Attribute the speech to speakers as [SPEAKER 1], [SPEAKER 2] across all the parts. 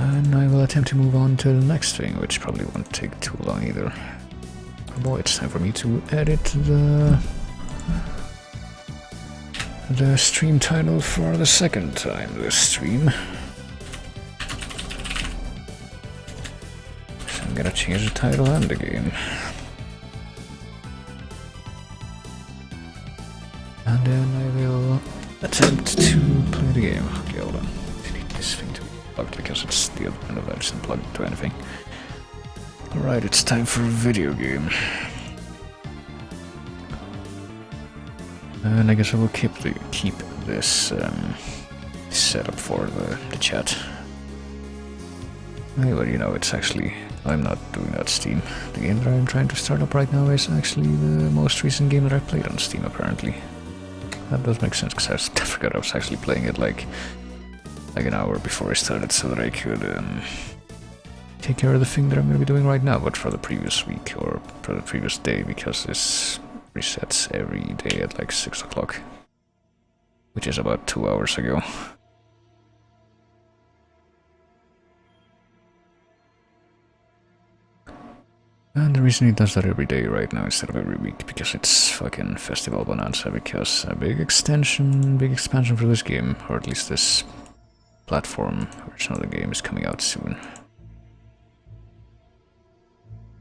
[SPEAKER 1] And I will attempt to move on to the next thing, which probably won't take too long either. Oh boy, it's time for me to edit the stream title for the second time this stream. So I'm gonna change the title and the game. And then I will attempt to play the game. Okay, hold on. I need this thing to be plugged because it's the other end of that isn't plugged to anything. Alright, it's time for a video game. And I guess I will keep this setup for the chat. Well, you know, it's actually... I'm not doing that Steam. The game that I'm trying to start up right now is actually the most recent game that I played on Steam, apparently. That does make sense, because I forgot I was actually playing it like an hour before I started, so that I could take care of the thing that I'm going to be doing right now, but for the previous week, or for the previous day, because this resets every day at like 6 o'clock, which is about 2 hours ago. And the reason it does that every day right now instead of every week, because it's fucking Festival Bonanza, because a big expansion for this game, or at least this platform version of the game, is coming out soon.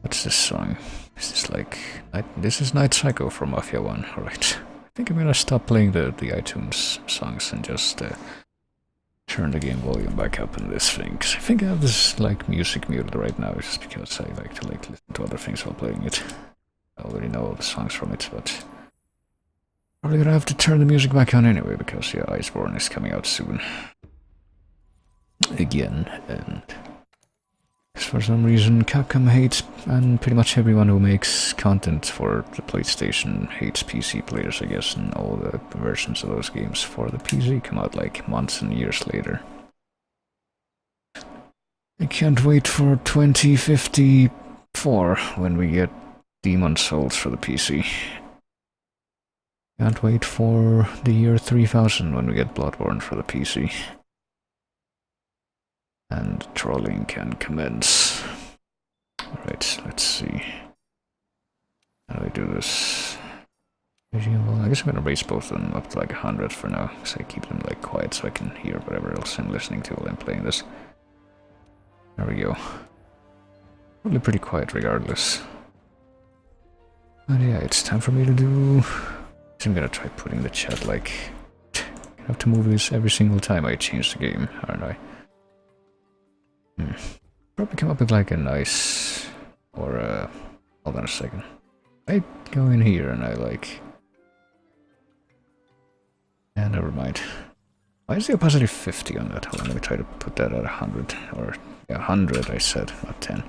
[SPEAKER 1] What's this song? Is this like... this is Night Psycho from Mafia 1, alright. I think I'm gonna stop playing the iTunes songs and just turn the game volume back up in this thing, because I think I have this like music muted right now, just because I like to listen to other things while playing it. I already know all the songs from it, but probably gonna have to turn the music back on anyway, because yeah, Iceborne is coming out soon. Again, and for some reason Capcom hates, and pretty much everyone who makes content for the PlayStation hates PC players, I guess, and all the versions of those games for the PC come out like months and years later. I can't wait for 2054 when we get Demon's Souls for the PC. Can't wait for the year 3000 when we get Bloodborne for the PC. And trolling can commence. Alright, let's see. How do I do this? Well, I guess I'm gonna raise both of them up to like 100 for now, because I keep them like quiet so I can hear whatever else I'm listening to while I'm playing this. There we go. Probably pretty quiet regardless. But yeah, it's time for me to do... I'm gonna try putting the chat like... I have to move this every single time I change the game, aren't I? Probably come up with like a nice, or hold on a second. I go in here and I like, yeah, never mind. Why is the opacity 50 on that? Hold on, let me try to put that at 100, or yeah, 100 I said, not 10.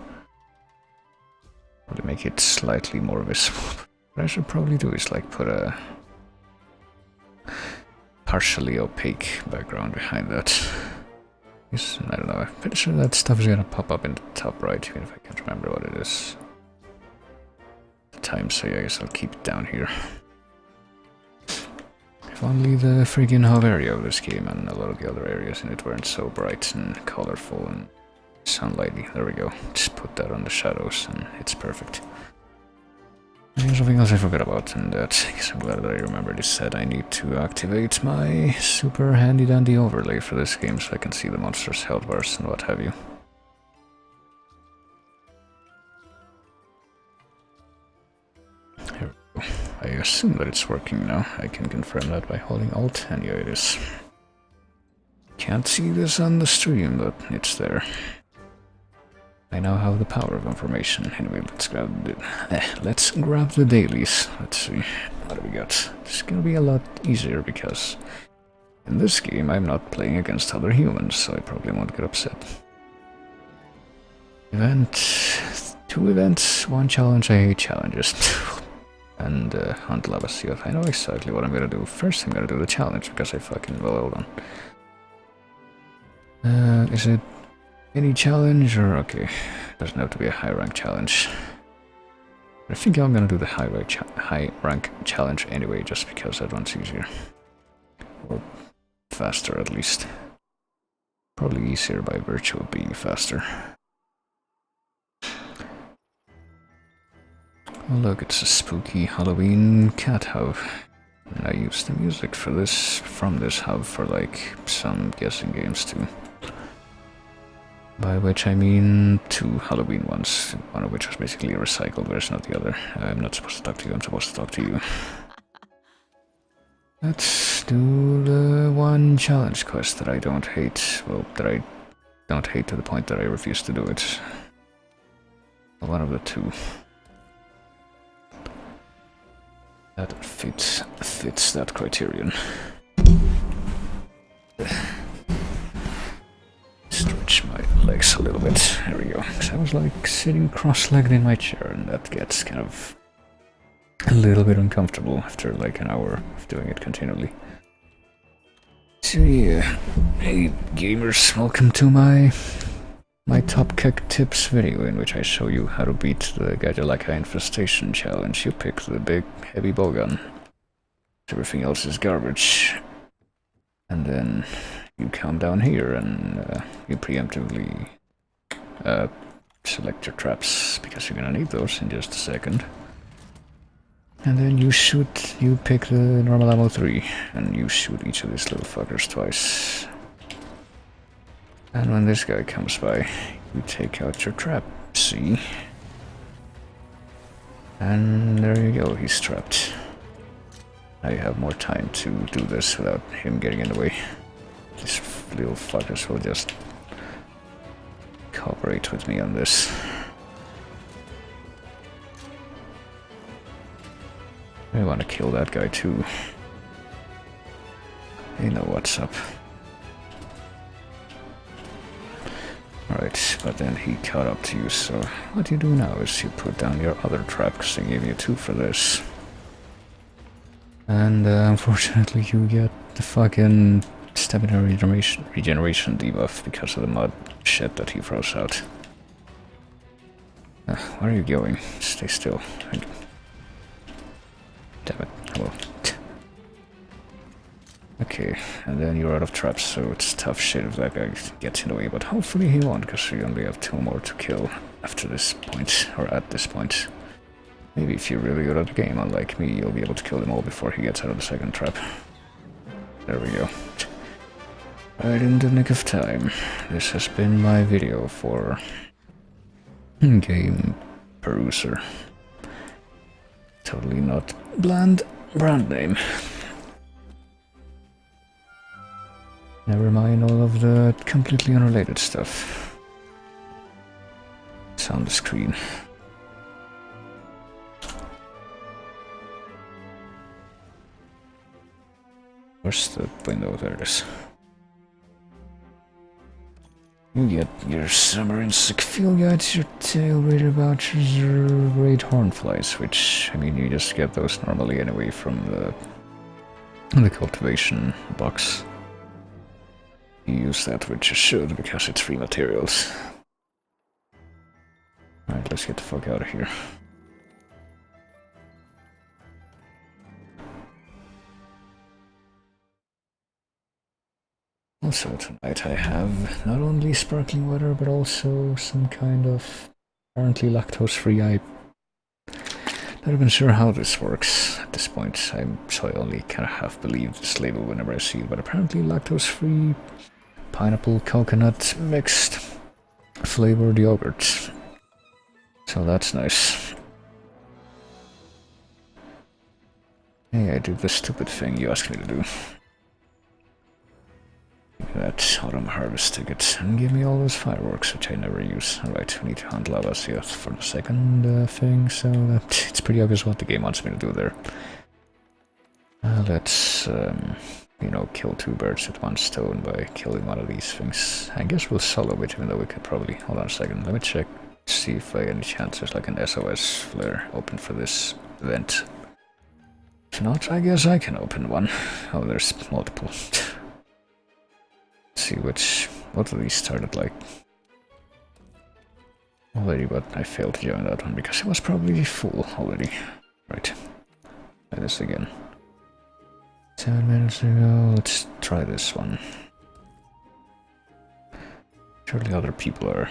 [SPEAKER 1] Probably make it slightly more visible. What I should probably do is like put a partially opaque background behind that. I don't know, I'm pretty sure that stuff is gonna pop up in the top right, even if I can't remember what it is. The time, so yeah, I guess I'll keep it down here. If only the freaking hub area of this game and a lot of the other areas in it weren't so bright and colorful and sunlighty. There we go. Just put that on the shadows and it's perfect. There's something else I forgot about, and that, I guess I'm glad that I remembered, is that I need to activate my super handy dandy overlay for this game so I can see the monsters' health bars and what have you. Here we go. I assume that it's working now. I can confirm that by holding Alt, and yeah, it is. Can't see this on the stream, but it's there. I now have the power of information. Anyway, let's grab the dailies. Let's see. What do we got? This is gonna be a lot easier because in this game I'm not playing against other humans, so I probably won't get upset. Event. 2 events, 1 challenge. I hate challenges. And hunt lava seal. I know exactly what I'm gonna do. First I'm gonna do the challenge because I fucking... well, hold on. Is it any challenge, or okay, doesn't have to be a high rank challenge. I think I'm gonna do the high rank challenge anyway, just because that one's easier. Or faster at least. Probably easier by virtue of being faster. Oh look, it's a spooky Halloween cat hub. And I used the music for this, from this hub, for like some guessing games too. By which I mean 2 Halloween ones, one of which was basically a recycled version of the other. I'm not supposed to talk to you, I'm supposed to talk to you. Let's do the one challenge quest that I don't hate. Well, that I don't hate to the point that I refuse to do it. One of the 2. That fits that criterion. Stretch my legs a little bit. There we go. Because I was like sitting cross-legged in my chair, and that gets kind of a little bit uncomfortable after like an hour of doing it continually. So yeah, hey gamers, welcome to my top kick tips video, in which I show you how to beat the Gadulaka infestation challenge. You pick the big heavy bowgun. Everything else is garbage. And then you come down here and you preemptively select your traps, because you're gonna need those in just a second. And then you pick the normal ammo 3, and you shoot each of these little fuckers twice. And when this guy comes by, you take out your trap, see? And there you go, he's trapped. Now you have more time to do this without him getting in the way. These little fuckers will just cooperate with me on this. I want to kill that guy too. You know what's up. Alright, but then he caught up to you, so what you do now is you put down your other trap, because they gave you 2 for this. And unfortunately you get the fucking stamina regeneration debuff because of the mud shit that he throws out. Where are you going? Stay still. Damn it. Hello. Okay, and then you're out of traps, so it's tough shit if that guy gets in the way, but hopefully he won't, because we only have 2 more to kill after this point, or at this point. Maybe if you're really good at the game, unlike me, you'll be able to kill them all before he gets out of the second trap. There we go. Right in the nick of time. This has been my video for Game Peruser. Totally not bland brand name. Never mind all of the completely unrelated stuff. It's on the screen. Where's the window? There it is. You get your summer insect field guides, your tail raider vouchers, your raid hornflies, which, I mean, you just get those normally anyway from the cultivation box. You use that, which you should, because it's free materials. Alright, let's get the fuck out of here. Also tonight I have not only sparkling water, but also some kind of apparently lactose-free. I'm not even sure how this works at this point, so I only kind of half believe this label whenever I see it, but apparently lactose-free pineapple coconut mixed flavored yogurt. So that's nice. Hey, I did the stupid thing you asked me to do. That autumn harvest ticket and give me all those fireworks, which I never use. Alright, we need to hunt Lavasia for the second thing, so it's pretty obvious what the game wants me to do there. Let's, you know, kill 2 birds with 1 stone by killing one of these things. I guess we'll solo it, even though we could probably... Hold on a second, let me check, see if by any chance there's like an SOS flare open for this event. If not, I guess I can open one. Oh, there's multiple. See what of these started like already, but I failed to join that one because it was probably full already. Right, try this again. 7 minutes ago, let's try this one. Surely other people are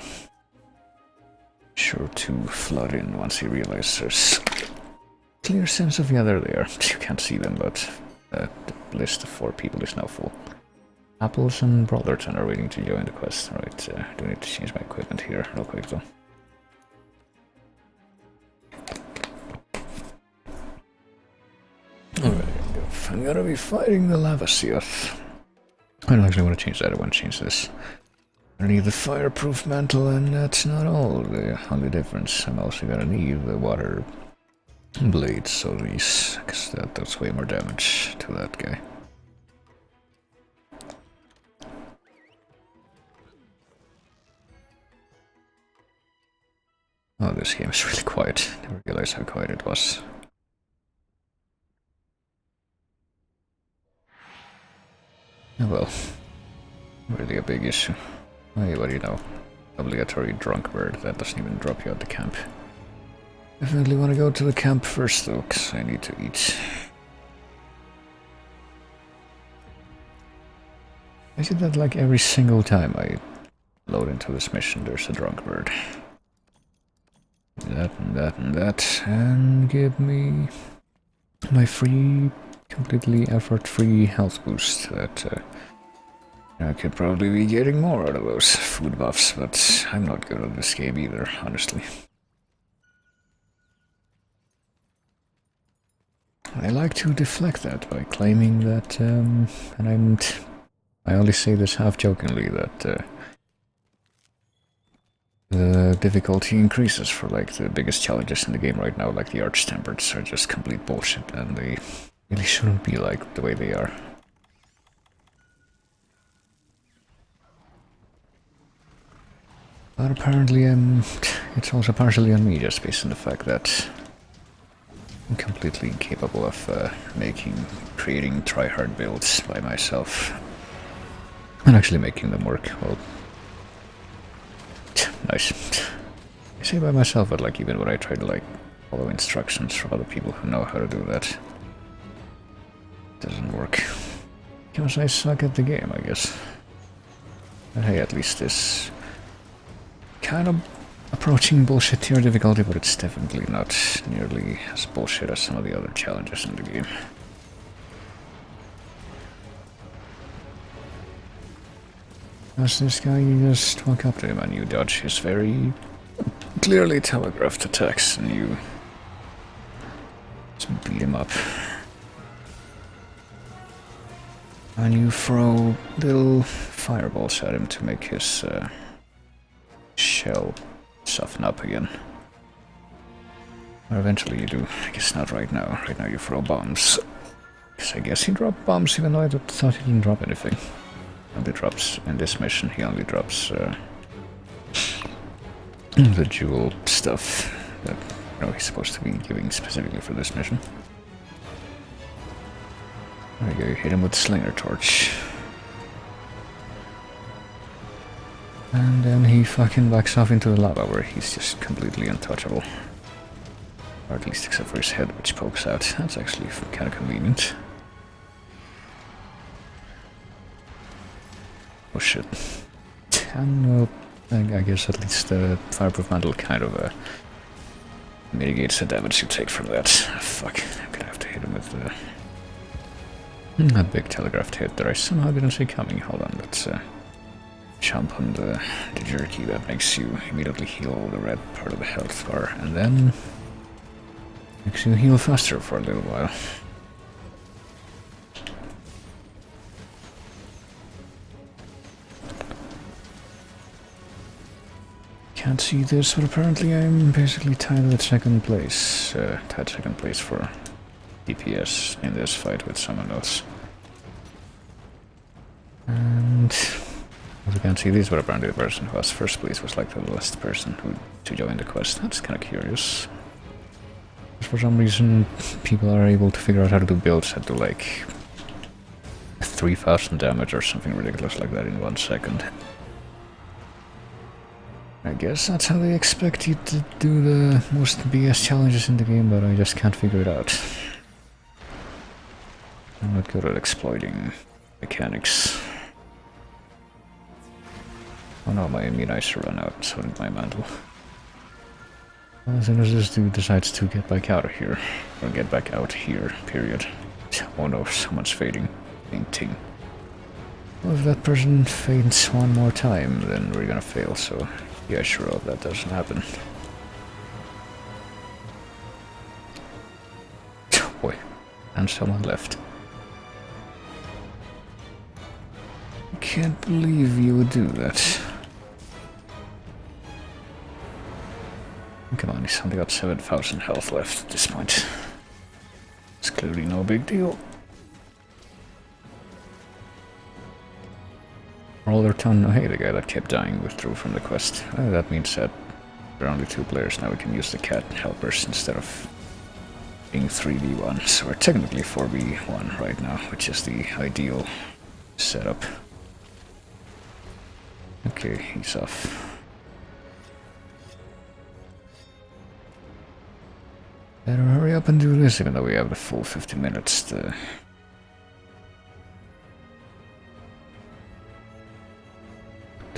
[SPEAKER 1] sure to flood in once they realize there's clear sense of, yeah, there they are. You can't see them, but the list of 4 people is now full. Apples and Brotherton are waiting to join the quest. Alright, do need to change my equipment here real quick though. Alright, I'm gonna be fighting the lava Seath. I don't actually want to change that, I want to change this. I need the fireproof mantle, and that's not all the only difference. I'm also gonna need the water blades, so these, because that does way more damage to that guy. Oh, this game is really quiet. Never realized how quiet it was. Oh well, really a big issue. Hey, what do you know? Obligatory drunk bird, that doesn't even drop you at the camp. Definitely want to go to the camp first though, because I need to eat. I do that like every single time I load into this mission, there's a drunk bird. That and that and that, and give me my free, completely effort-free health boost that I could probably be getting more out of those food buffs, but I'm not good at this game either, honestly. I like to deflect that by claiming that, and I only say this half-jokingly, that the difficulty increases for like the biggest challenges in the game right now, like the Arch-Tempereds are just complete bullshit, and they really shouldn't be like the way they are. But apparently it's also partially on me, just based on the fact that I'm completely incapable of creating try-hard builds by myself. And actually making them work, well... Nice. I say by myself, but like even when I try to like follow instructions from other people who know how to do that, it doesn't work. Because I suck at the game, I guess. But hey, at least this kind of approaching bullshit tier difficulty, but it's definitely not nearly as bullshit as some of the other challenges in the game. As this guy, you just walk up to him and you dodge his very clearly telegraphed attacks, and you just beat him up. And you throw little fireballs at him to make his shell soften up again. Or eventually you do. I guess not right now. Right now you throw bombs. Because I guess he dropped bombs even though I thought he didn't drop anything. Only drops in this mission, he only drops the jewel stuff that he's supposed to be giving specifically for this mission. There you go, you hit him with the Slinger Torch. And then he fucking backs off into the lava where he's just completely untouchable. Or at least except for his head, which pokes out. That's actually kind of convenient. Oh shit. And I guess at least the fireproof mantle kind of mitigates the damage you take from that. Fuck, I'm gonna have to hit him with that big telegraphed hit that I somehow didn't see coming. Hold on, let's jump on the jerky that makes you immediately heal the red part of the health bar, and then makes you heal faster for a little while. Can't see this, but apparently I'm basically tied at second place. Tied second place for DPS in this fight with someone else. And as you can see, this, but apparently the person who was first place was like the last person to join the quest. That's kind of curious. For some reason, people are able to figure out how to do builds that do like 3000 damage or something ridiculous like that in 1 second. I guess that's how they expect you to do the most BS challenges in the game, but I just can't figure it out. I'm not good at exploiting mechanics. Oh no, my immunizer ran out, so did my mantle. As soon as this dude decides to get back out of here, or get back out here, period. Oh no, someone's fading. Fainting. Well, if that person faints one more time, then we're gonna fail, so yeah, sure hope that doesn't happen. Boy, and someone left. I can't believe you would do that. Come on, he's only got 7,000 health left at this point. It's clearly no big deal. Roller ton, oh hey, the guy that kept dying withdrew from the quest. That means that there are only 2 players now. We can use the cat helpers instead of being 3v1. So we're technically 4v1 right now, which is the ideal setup. Okay, he's off. Better hurry up and do this, even though we have the full 50 minutes to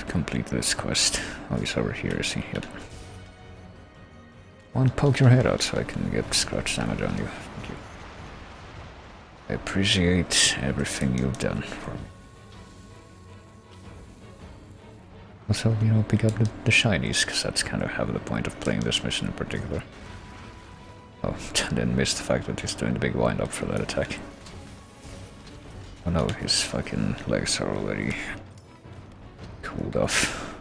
[SPEAKER 1] complete this quest. Oh, he's over here, is he? Yep. One, poke your head out so I can get scratch damage on you. Thank you. I appreciate everything you've done for me. Also, you know, pick up the shinies, because that's kind of half the point of playing this mission in particular. Oh, didn't miss the fact that he's doing the big wind-up for that attack. Oh no, his fucking legs are already cooled off.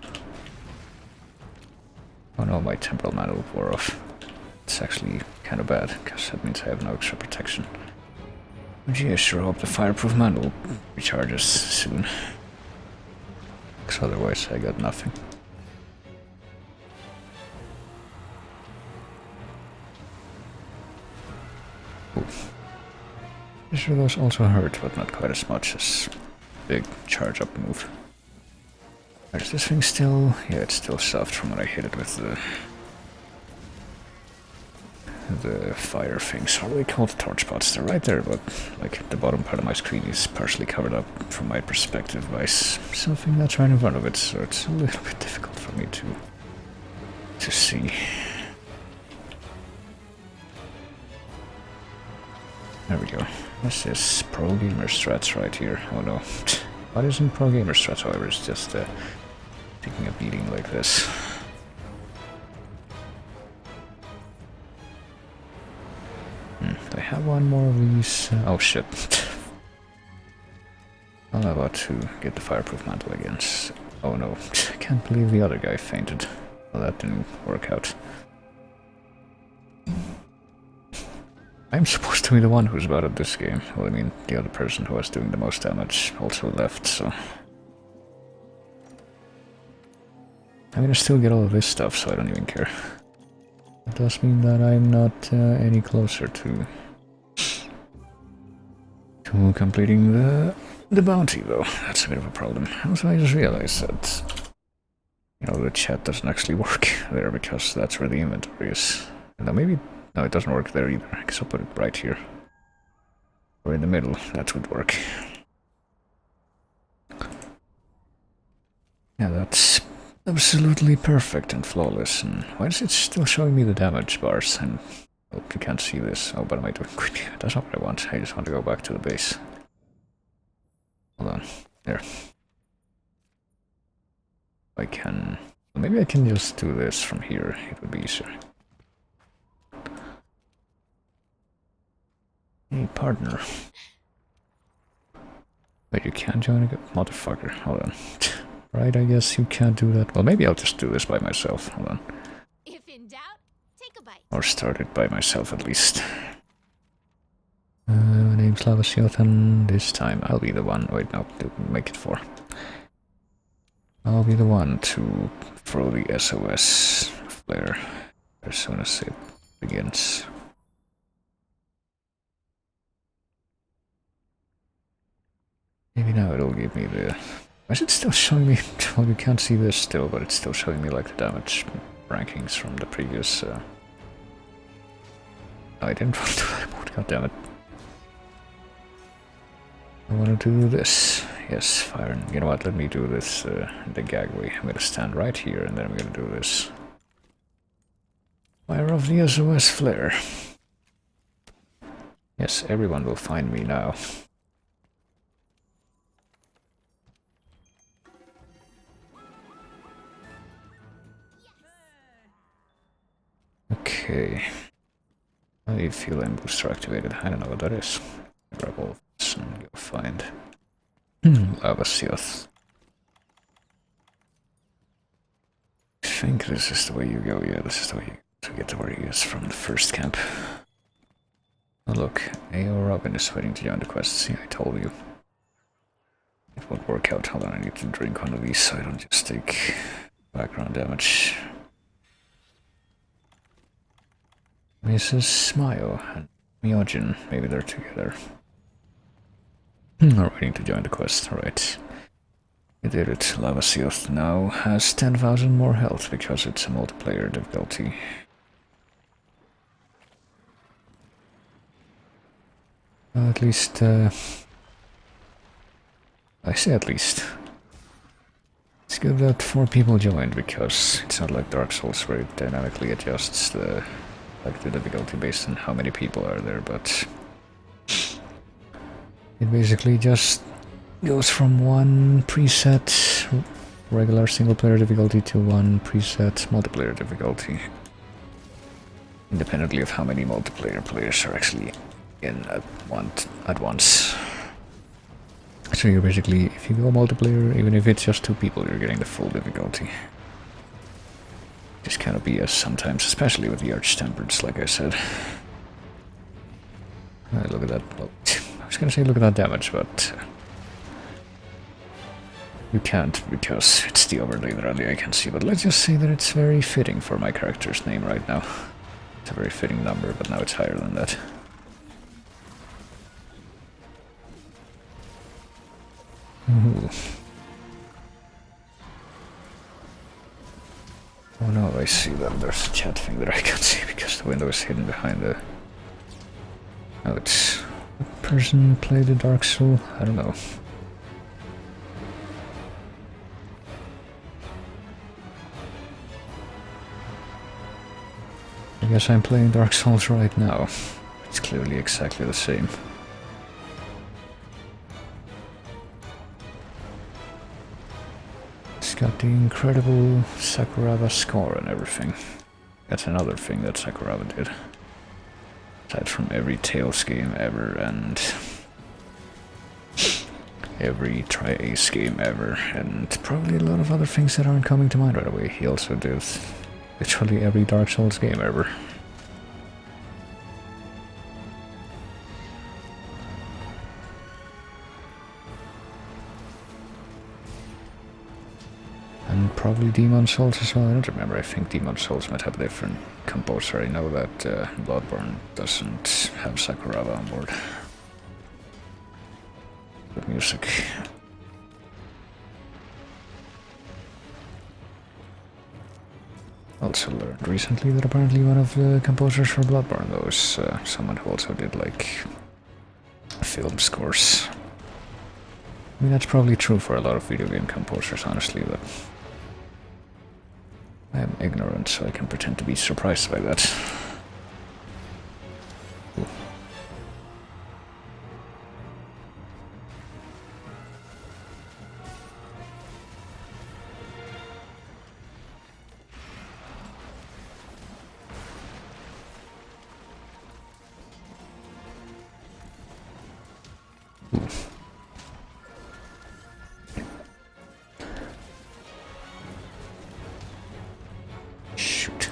[SPEAKER 1] Oh no, my temporal mantle wore off. It's actually kind of bad, because that means I have no extra protection. But yeah, sure hope the fireproof mantle recharges soon. Because otherwise I got nothing. Sure, those also hurt, but not quite as much as big charge up move. Is this thing still? Yeah, it's still soft from when I hit it with the fire things. What are they called? Torch pots. They're right there, but like the bottom part of my screen is partially covered up from my perspective by something that's right in front of it, so it's a little bit difficult for me to see. There we go. This is pro gamer strats right here. Oh no. What isn't pro gamer strats, however, it's just taking a beating like this. I have one more of these. Oh shit. I'm about to get the fireproof mantle again. Oh no. I can't believe the other guy fainted. Well, that didn't work out. I'm supposed to be the one who's bad at this game. Well, I mean, the other person who was doing the most damage also left, so... I'm gonna still get all of this stuff, so I don't even care. It does mean that I'm not any closer to completing the bounty, though. That's a bit of a problem. Also, I just realized that, you know, the chat doesn't actually work there, because that's where the inventory is. Now maybe... No, it doesn't work there either. I guess I'll put it right here. Or in the middle, that would work. Yeah, that's absolutely perfect and flawless. And why is it still showing me the damage bars? And oh, you can't see this. Oh, but am I doing quick? That's not what I want. I just want to go back to the base. Hold on. There. I can... Maybe I can just do this from here. It would be easier. Hey, partner. Wait, you can't join a motherfucker. Hold on. Right, I guess you can't do that. Well, maybe I'll just do this by myself. Hold on.
[SPEAKER 2] If in doubt, take a bite.
[SPEAKER 1] Or start it by myself at least. My name's Lavasiothan. This time I'll be the one. Wait, no, make it 4. I'll be the one to throw the SOS flare as soon as it begins. Maybe now it'll give me the... Why is it still showing me... Well, you can't see this still, but it's still showing me like the damage rankings from the previous... No, I didn't want to do that mode, goddammit. I wanted to do this. Yes, fire. You know what? Let me do this the gag way. I'm gonna stand right here, and then I'm gonna do this. Fire of the SOS flare. Yes, everyone will find me now. Okay. I feel I'm booster activated. I don't know what that is. Grab all of this and go find Lava Seoth. I think this is the way you go. Yeah, this is the way you go to get to where he is from the first camp. Oh look, AO Robin is waiting to join the quest. See, I told you. It won't work out. Hold on, I need to drink one of these so I don't just take background damage. Mrs. Mayo and Myojin, maybe they're together. Are waiting to join the quest, alright. You did it. Lava Seoth now has 10,000 more health because it's a multiplayer difficulty. At least, I say at least. It's good that 4 people joined because it's not like Dark Souls where it dynamically adjusts the difficulty based on how many people are there, but it basically just goes from one preset regular single player difficulty to one preset multiplayer difficulty, independently of how many multiplayer players are actually in at once. So you're basically, if you go multiplayer, even if it's just 2 people, you're getting the full difficulty. Just kind of BS sometimes, especially with the Arch-Tempereds, like I said. Look at that. Well, I was gonna say look at that damage, but you can't because it's the overlay that only I can see. But let's just say that it's very fitting for my character's name right now. It's a very fitting number, but now it's higher than that. Ooh. Oh no, I see that there's a chat thing that I can't see because the window is hidden behind the... Oh, it's... A person played a Dark Soul? I don't know. I guess I'm playing Dark Souls right now. It's clearly exactly the same. It's got the incredible Sakuraba score and everything. That's another thing that Sakuraba did. Aside from every Tales game ever and every Tri-Ace game ever, and probably a lot of other things that aren't coming to mind right away. He also did literally every Dark Souls game ever. And probably Demon Souls as well. I don't remember. I think Demon Souls might have a different composer. I know that Bloodborne doesn't have Sakuraba on board. Good music. Also learned recently that apparently one of the composers for Bloodborne though is someone who also did like film scores. I mean, that's probably true for a lot of video game composers, honestly, but I am ignorant, so I can pretend to be surprised by that. Ooh. Ooh. Shoot.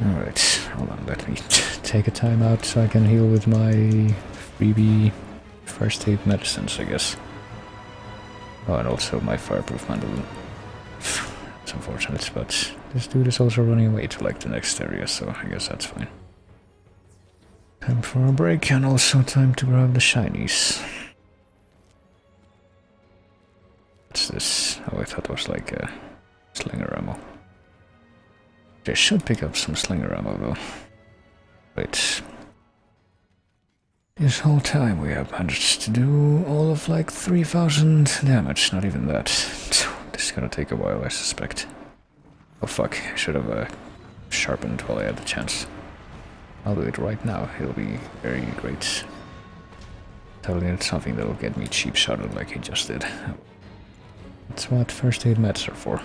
[SPEAKER 1] Alright, hold on, let me take a time out so I can heal with my freebie first aid medicines, I guess. Oh, and also my fireproof mandolin. It's unfortunate, but this dude is also running away to like the next area, so I guess that's fine. Time for a break, and also time to grab the shinies. What's this? Oh, I thought it was like a slinger ammo. I should pick up some slinger ammo though. Wait. This whole time we have managed to do all of like 3,000 damage, not even that. This is gonna take a while, I suspect. Oh fuck, I should have sharpened while I had the chance. I'll do it right now, it'll be very great. Totally it's something that'll get me cheap shotted like he just did. That's what first aid meds are for.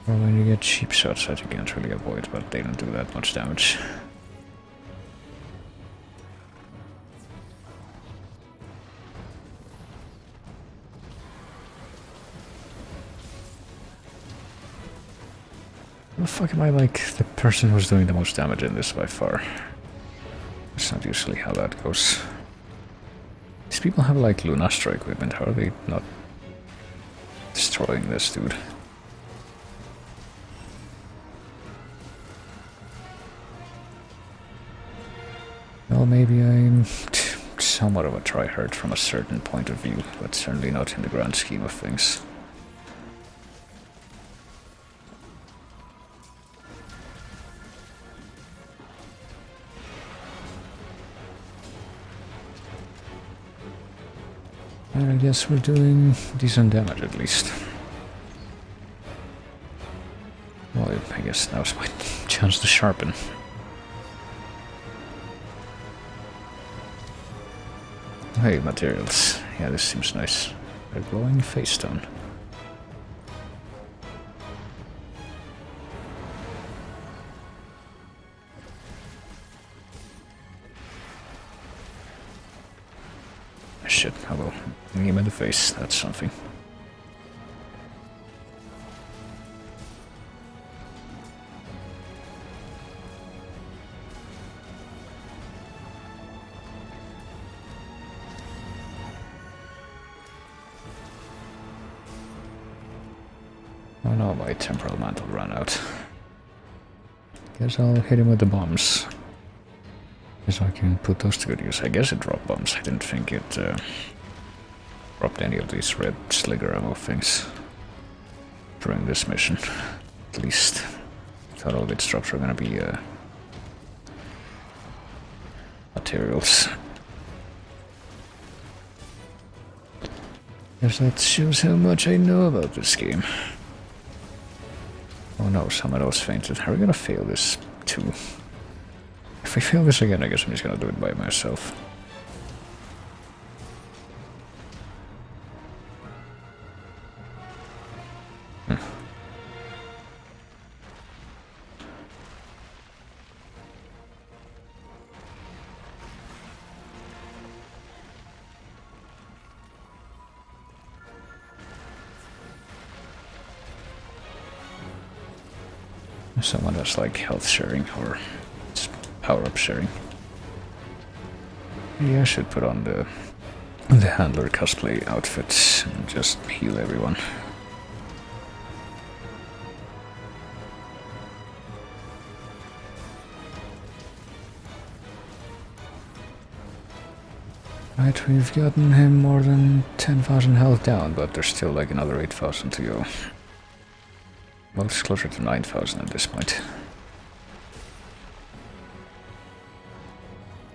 [SPEAKER 1] Or when you get cheap shots that you can't really avoid, but they don't do that much damage. The fuck am I like the person who's doing the most damage in this by far? That's not usually how that goes. These people have like Lunastra equipment, how are they not destroying this dude? Well, maybe I'm somewhat of a tryhard from a certain point of view, but certainly not in the grand scheme of things. And I guess we're doing decent damage at least. Well, I guess now's my chance to sharpen. Hey, materials. Yeah, this seems nice. A glowing face stone. Shit, I will aim him in the face, that's something. Oh no, my temporal mantle ran out. Guess I'll hit him with the bombs. Guess I can put those to good use. I guess it dropped bombs. I didn't think it dropped any of these red slinger ammo things during this mission. At least I thought all its drops were gonna be materials. Guess that shows how much I know about this game. Oh no, someone else fainted. Are we gonna fail this too? If I fail this again, I guess I'm just gonna do it by myself. Someone that's like health sharing or power up sharing. Yeah, I should put on the handler cosplay outfit and just heal everyone. Right, we've gotten him more than 10,000 health down, but there's still like another 8,000 to go. Well, it's closer to 9,000 at this point.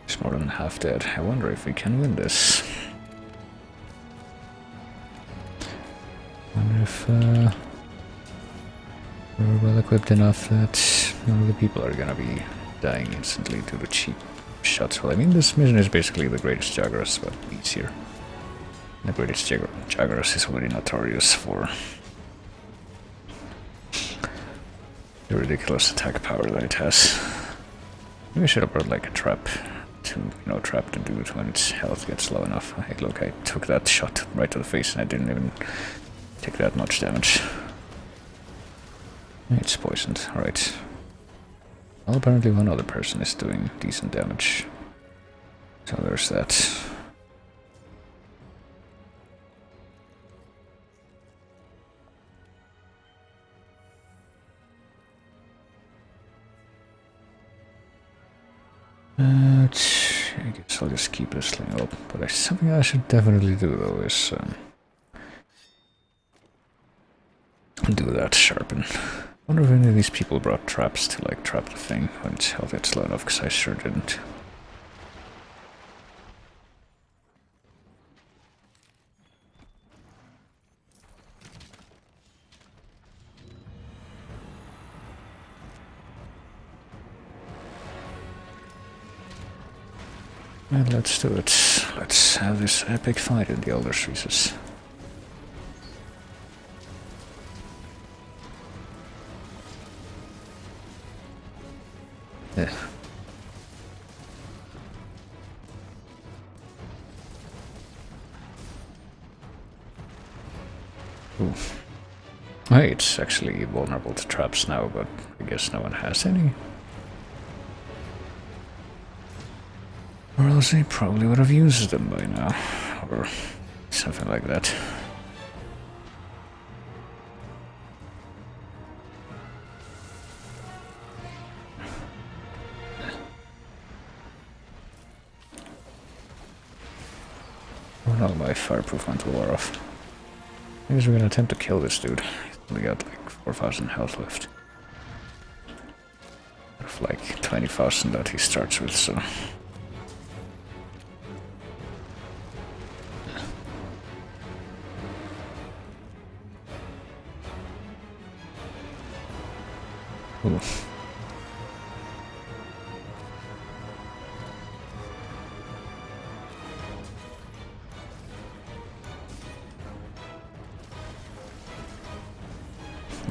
[SPEAKER 1] It's more than half dead. I wonder if we can win this. I wonder if we're well equipped enough that none of the people are gonna be dying instantly due to cheap shots. Well, I mean, this mission is basically the greatest Jagras, but easier. The greatest Jagras is already notorious for the ridiculous attack power that it has. Maybe I should have brought like a trap to, trap the dude when its health gets low enough. Hey, look, I took that shot right to the face and I didn't even take that much damage. It's poisoned, alright. Well, apparently one other person is doing decent damage. So there's that. I guess I'll just keep this thing up. But something I should definitely do though is do that sharpen. I wonder if any of these people brought traps to like trap the thing when its health gets low enough, because I sure didn't. And let's do it. Let's have this epic fight in the Elder Streets. Yeah. Ooh. Hey, it's actually vulnerable to traps now, but I guess no one has any. Or else they probably would have used them by now. Or something like that. Oh no, my fireproof mantle wore off. I guess we're gonna attempt to kill this dude. He's only got like 4,000 health left. Out of like 20,000 that he starts with, so... Ooh.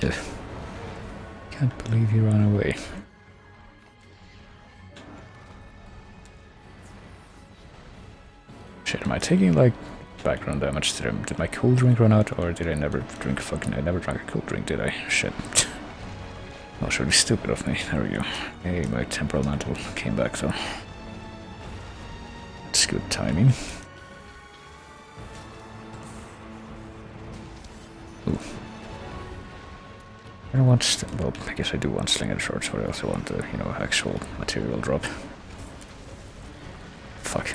[SPEAKER 1] Yeah. Can't believe he ran away. Shit, am I taking like background damage to them? Did my cool drink run out, or did I never drink I never drank a cool drink, did I? Shit. That was really stupid of me. There we go. Hey, my temporal mantle came back though. It's good timing. Ooh. I don't want, well, I guess I do want slinger shorts, but I also want the, you know, actual material drop. Fuck.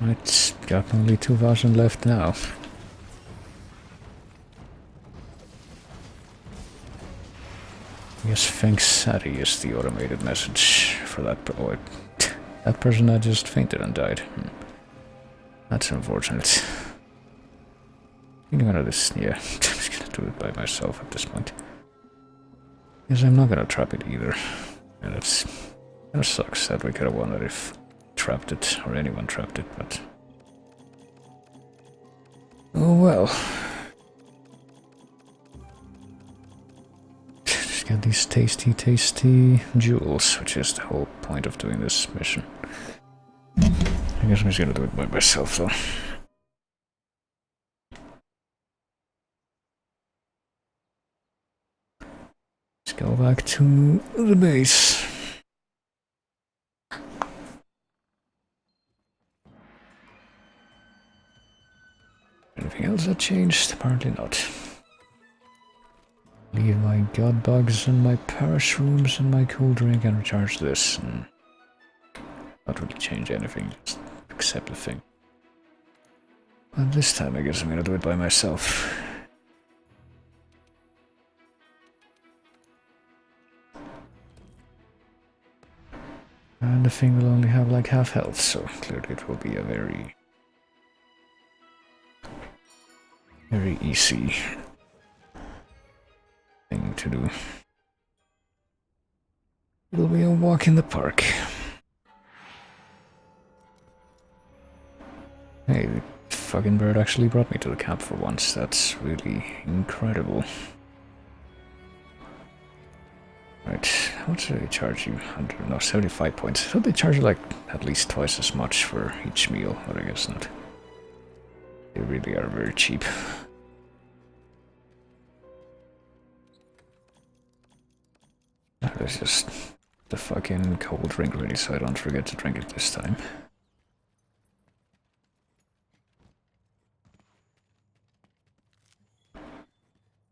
[SPEAKER 1] It's got only 2,000 left now. I guess thanks Sari is the automated message for that. Oh, that person that just fainted and died. That's unfortunate. I'm gonna just, yeah, I'm just gonna do it by myself at this point. Because I'm not gonna trap it either. And it's kinda sucks that we could have won it if trapped it, or anyone trapped it, but... Oh well. Just get these tasty, tasty jewels, which is the whole point of doing this mission. I guess I'm just gonna do it by myself though. Let's go back to the base. Anything else that changed? Apparently not. Leave my god bugs and my parish rooms and my cool drink and recharge this. And not really change anything, just accept the thing. But this time I guess I'm gonna do it by myself. And the thing will only have like half health, so clearly it will be a very easy thing to do. It'll be a walk in the park. Hey, the fucking bird actually brought me to the camp for once. That's really incredible. Right, how much do they charge you? 100, no, 75 points. I thought they charge you like at least twice as much for each meal, but I guess not. They really are very cheap. Let's just the fucking cold drink ready so I don't forget to drink it this time.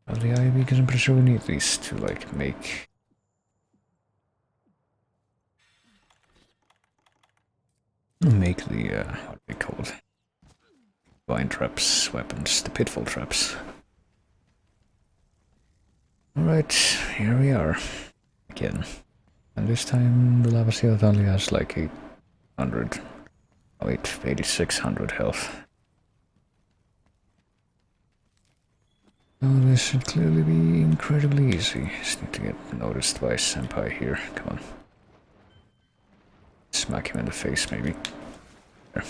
[SPEAKER 1] Well, the IV, because I'm pretty sure we need these to like make... Make the, what are they called? Vine traps, weapons, the pitfall traps. Alright, here we are. Again. And this time the lava seal only has like 800... Oh wait, 8600 health. Oh, this should clearly be incredibly easy. Just need to get noticed by Senpai here. Come on. Smack him in the face, maybe. There.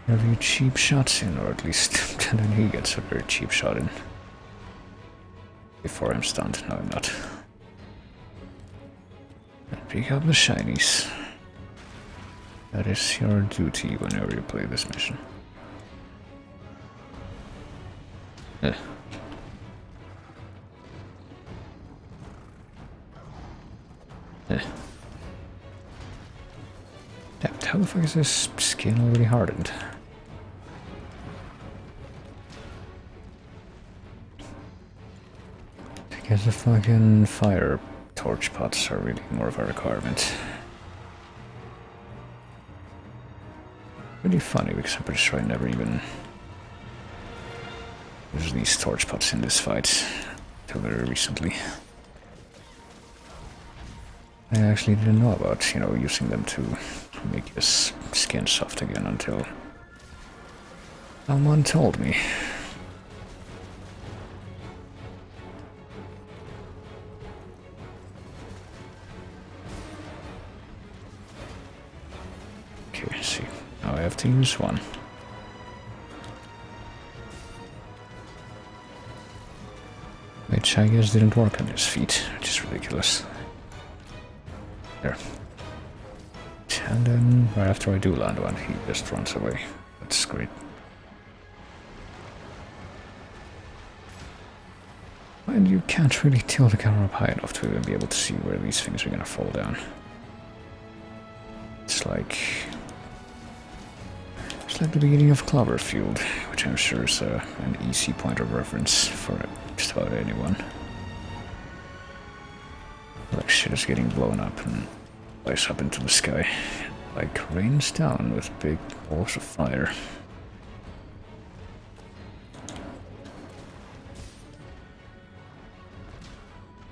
[SPEAKER 1] Have you cheap shots in, or at least then he gets a very cheap shot in. Before I'm stunned. No, I'm not. Pick up the shinies. That is your duty whenever you play this mission. Eh. Eh. Damn, how the fuck is this skin already hardened? I guess the fucking fire torch pots are really more of a requirement. Really funny because I'm pretty sure I never even used these torch pots in this fight till very recently. I actually didn't know about, you know, using them to make his skin soft again until someone told me. Okay, see. Now I have to use one. Which I guess didn't work on his feet, which is ridiculous. There. And then, right after I do land one, he just runs away. That's great. And you can't really tilt the camera up high enough to even be able to see where these things are gonna fall down. It's like the beginning of Cloverfield, which I'm sure is an easy point of reference for just about anyone. Like shit is getting blown up and flies up into the sky. Like rains down with big balls of fire.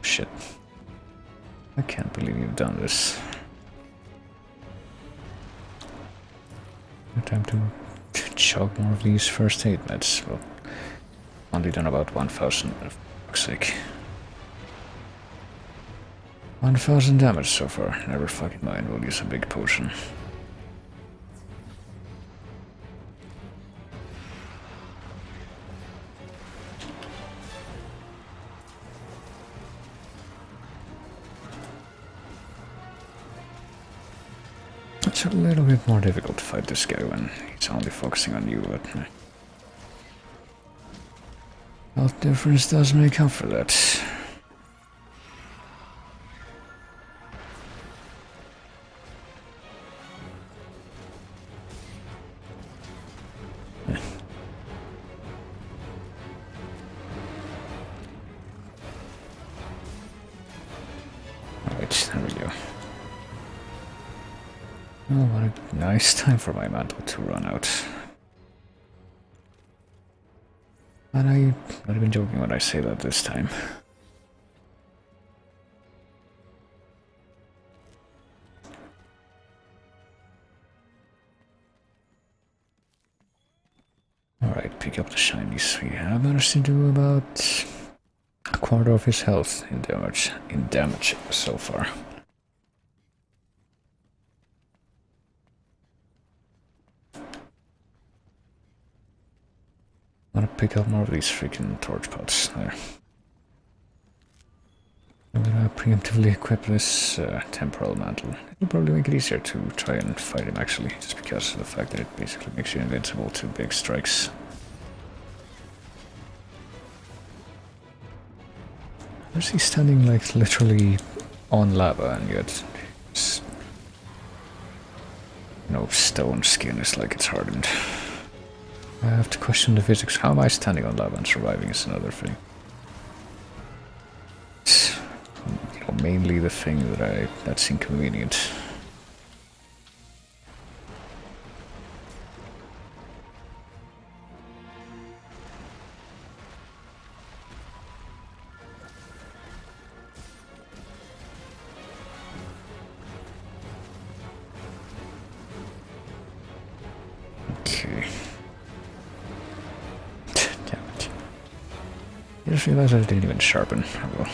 [SPEAKER 1] Shit. I can't believe you've done this. Time to chug more of these first aid meds. Well, only done about 1,000, for fuck's sake. 1,000 damage so far. Never fucking mind, we'll use a big potion. It's a little bit more difficult to fight this guy when he's only focusing on you, but health difference does make up for that. Alright, there we go. Oh, what a nice time for my mantle to run out. And I'm not even joking when I say that this time. Alright, pick up the shinies. We have managed to do about a quarter of his health in damage so far. I'm gonna pick up more of these freaking torch pots there. I'm gonna preemptively equip this temporal mantle. It'll probably make it easier to try and fight him actually, just because of the fact that it basically makes you invincible to big strikes. Is he standing like literally on lava and yet his, stone skin is like it's hardened? I have to question the physics. How am I standing on lava and surviving is another thing. It's, mainly the thing that's inconvenient. I just realized I didn't even sharpen. Oh, well.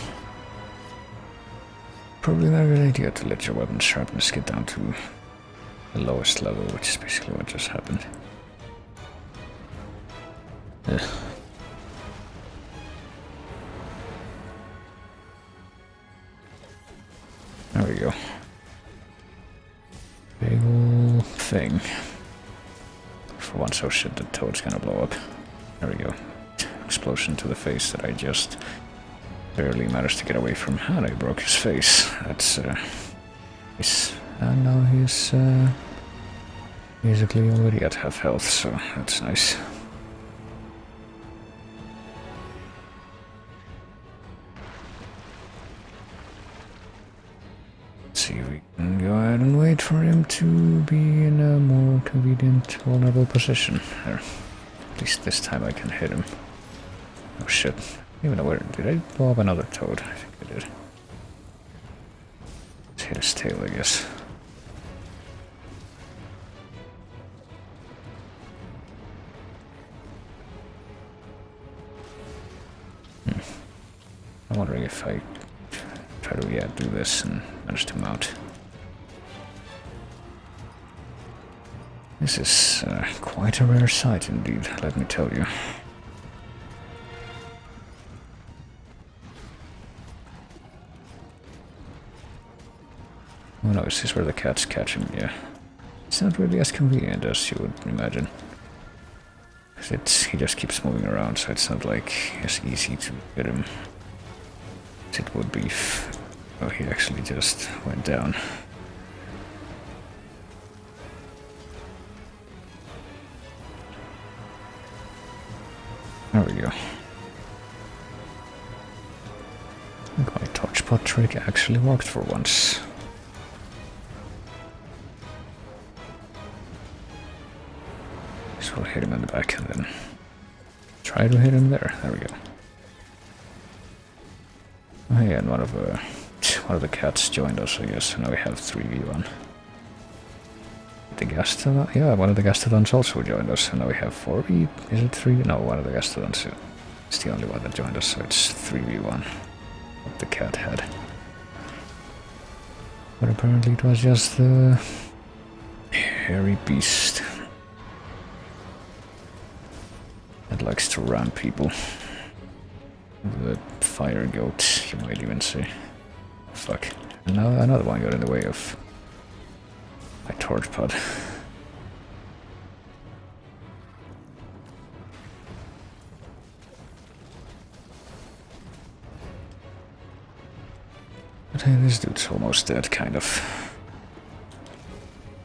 [SPEAKER 1] Probably not a good idea to let your weapon sharpness get down to the lowest level, which is basically what just happened. Ugh. There we go. Big ol' thing. For once, oh shit, the toad's gonna blow up. There we go. Explosion to the face that I just barely managed to get away from. And I broke his face. That's, and now he's, basically already at half health, so that's nice. Let's see if we can go ahead and wait for him to be in a more convenient, vulnerable position. There. At least this time I can hit him. Oh shit. Even know where. Did I blow up another toad? I think I did. Let's hit his tail, I guess. I'm wondering if I try to, do this and manage to mount. This is quite a rare sight indeed, let me tell you. Oh no, is this where the cats catch him? Yeah. It's not really as convenient as you would imagine. Because he just keeps moving around, so it's not like as easy to get him as it would be if he actually just went down. There we go. I think my touchpot trick actually worked for once. So I'll hit him in the back and then try to hit him there. There we go. Oh yeah, and one of the cats joined us, I guess, so now we have 3v1. The Gastodon? Yeah, one of the Gastodons also joined us, so now we have 4v... Is it 3? No, one of the Gastodons. It's the only one that joined us, so it's 3v1. What the cat had. But apparently it was just the hairy beast that likes to ram people. The fire goat, you might even say. Fuck. And now another one got in the way of my torch pod. But hey, this dude's almost dead, kind of.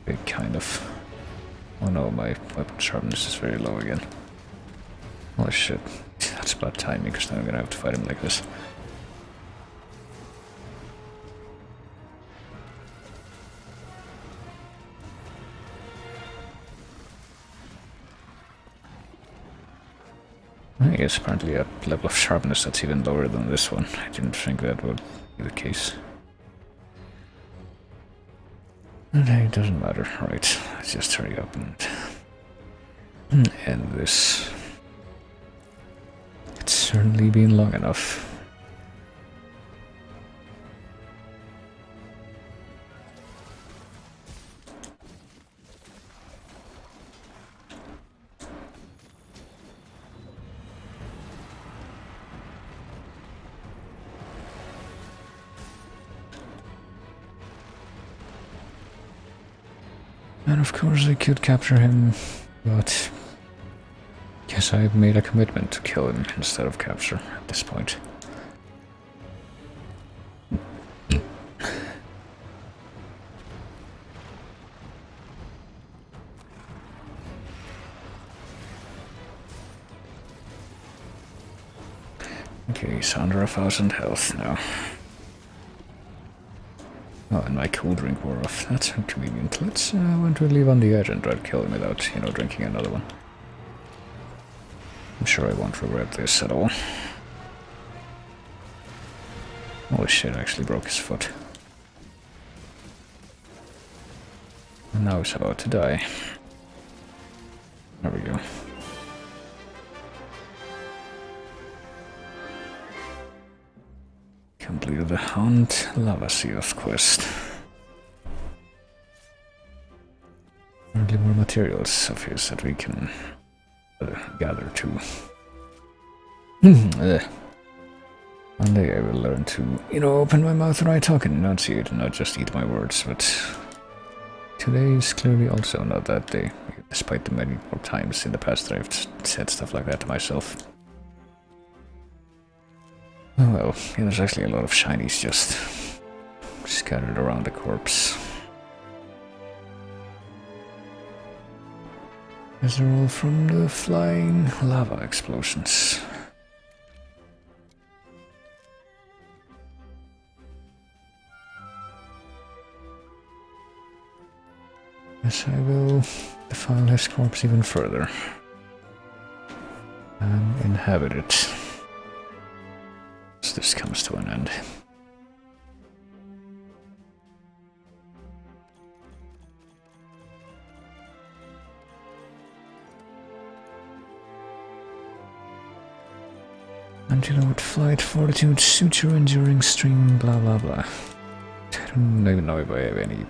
[SPEAKER 1] Big kind of. Oh no, my weapon sharpness is very low again. Holy shit. That's bad timing, because now I'm gonna have to fight him like this. I guess apparently a level of sharpness that's even lower than this one. I didn't think that would be the case. And hey, it doesn't matter. Right, let's just hurry up and end this. It's certainly been long enough. And of course I could capture him, but guess I've made a commitment to kill him instead of capture at this point. Okay, he's under 1,000 health now. Oh, and my cool drink wore off. That's inconvenient. Let's want to leave on the edge and try to kill him without, drinking another one. I'm sure I won't regret this at all. Holy shit, I actually broke his foot. And now he's about to die. There we go. Completed the Hunt Lava Seoth quest. Apparently more materials of his that we can gather too. One day I will learn to, open my mouth when I talk and enunciate and not just eat my words, but today is clearly also not that day, despite the many more times in the past that I've said stuff like that to myself. Oh well, there's actually a lot of shinies just scattered around the corpse. These are all from the flying lava explosions. Yes, I will defile his corpse even further and inhabit it as this comes to an end. Antilope flight, fortitude, suture, enduring, stream, blah blah blah. I don't even know if I have any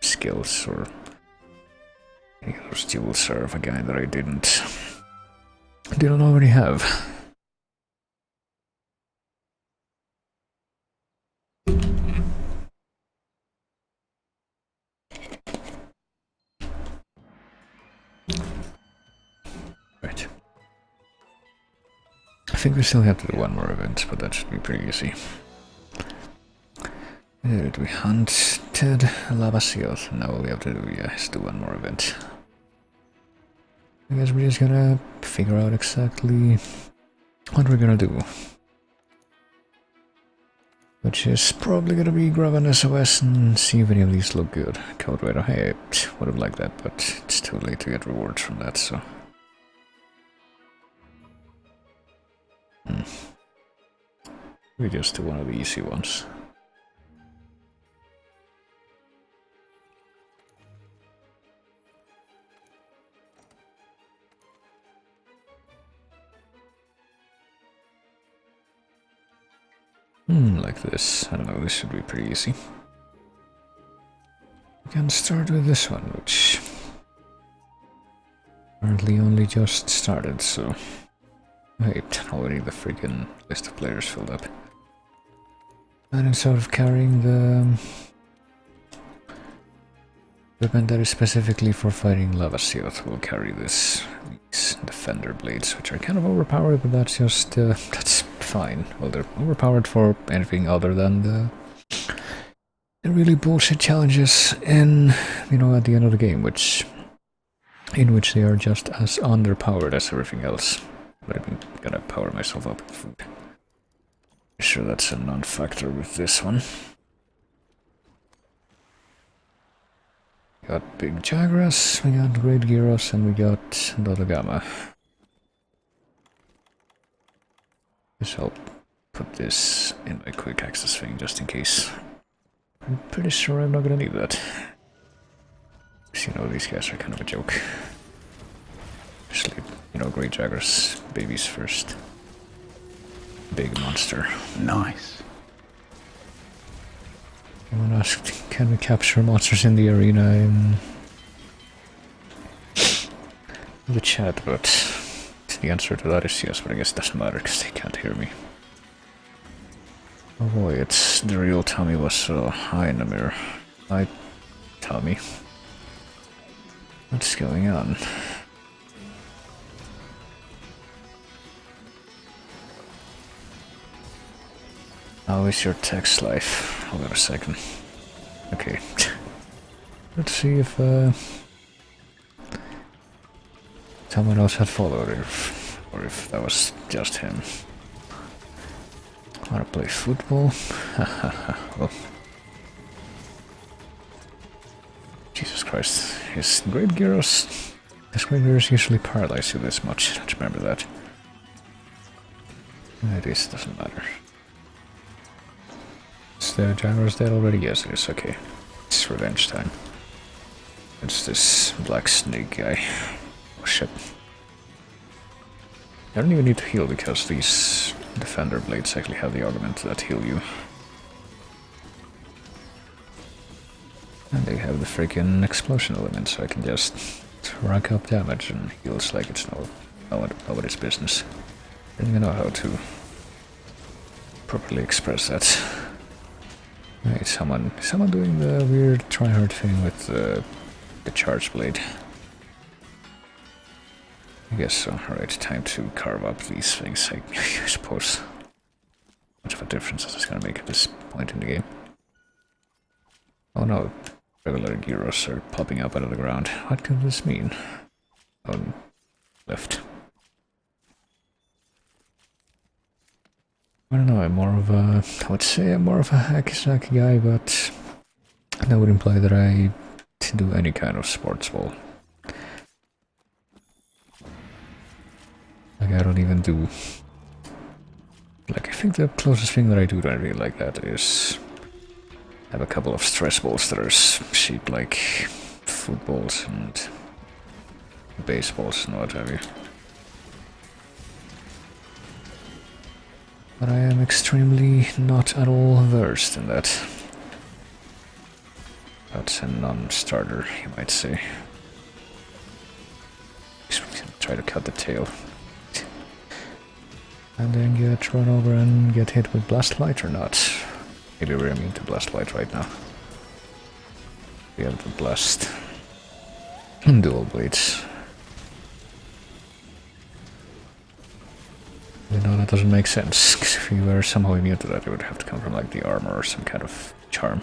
[SPEAKER 1] skills or any of those jewels are of a guy that I didn't already have. Right. I think we still have to do one more event, but that should be pretty easy. Did we hunted Lava Seoth? Now all we have to do is do one more event. I guess we're just gonna figure out exactly what we're gonna do. Which is probably gonna be grab an SOS and see if any of these look good. Code Raider, hey, I would have liked that, but it's too late to get rewards from that, so... We just do one of the easy ones. Like this. I don't know, this should be pretty easy. We can start with this one, which apparently only just started, so... Hey, already the freaking list of players filled up. And instead of carrying the weapon that is specifically for fighting Lava Seoth, we'll carry these Defender Blades, which are kind of overpowered, but that's just, that's fine. Well, they're overpowered for anything other than the really bullshit challenges in, at the end of the game, in which they are just as underpowered as everything else. But I'm gonna power myself up with food. Sure, that's a non-factor with this one. We got Big Jagras, we got Great Gyros, and we got Dodogama. Guess I'll put this in my quick access thing just in case. I'm pretty sure I'm not gonna need that. Because, these guys are kind of a joke. Especially, Great Jagras, babies first. Big monster. Nice. Someone asked, can we capture monsters in the arena in the chat, but the answer to that is yes, but I guess it doesn't matter because they can't hear me. Oh boy, it's the real Tommy was so high in the mirror. Hi, Tommy. What's going on? How is your text life? Hold on a second. Okay. Let's see if someone else had followed or if that was just him. Wanna play football? Well. Jesus Christ. His Great Gyros usually paralyze you this much. Don't you remember that? It is, doesn't matter. Is the Jaguars dead already? Yes, it is. Okay. It's revenge time. It's this black snake guy. Oh shit. I don't even need to heal because these defender blades actually have the augment that heal you. And they have the freaking explosion element, so I can just rack up damage and heals like it's nobody's business. I don't even know how to properly express that. Right, someone doing the weird tryhard thing with the charge blade. I guess so. Alright, time to carve up these things, I suppose. Much of a difference is this gonna make at this point in the game? Oh no, regular gyros are popping up out of the ground. What could this mean? Oh, left. I don't know, I would say I'm more of a hacky-sacky guy, but that would imply that I do any kind of sports ball. Like, I don't even do... Like, I think the closest thing that I do that I really like that is... have a couple of stress balls that are shaped like footballs and baseballs and what have you. But I am extremely not at all versed in that. That's a non-starter, you might say. Try to cut the tail. And then get run over and get hit with blast light or not. Maybe we're immune to blast light right now. We have the blast dual blades. You know, that doesn't make sense, because if you were somehow immune to that, it would have to come from like the armor or some kind of charm.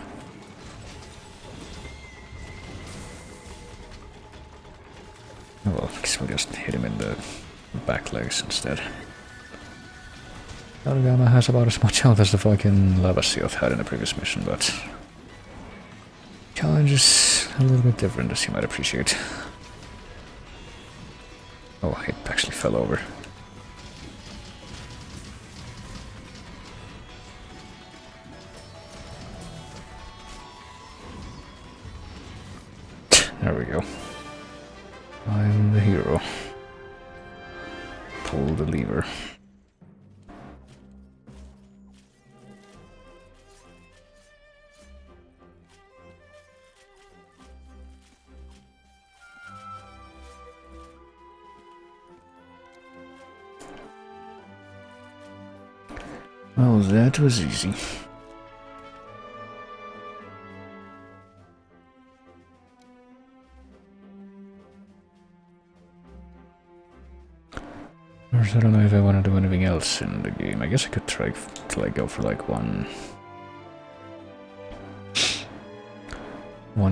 [SPEAKER 1] Oh well, I guess we'll just hit him in the back legs instead. Aragama has about as much health as the fucking Lava Seoth had in the previous mission, but... challenge is a little bit different, as you might appreciate. Oh, it actually fell over. There we go. I'm the hero. Pull the lever. Well, that was easy. I don't know if I want to do anything else in the game. I guess I could try to like go for like one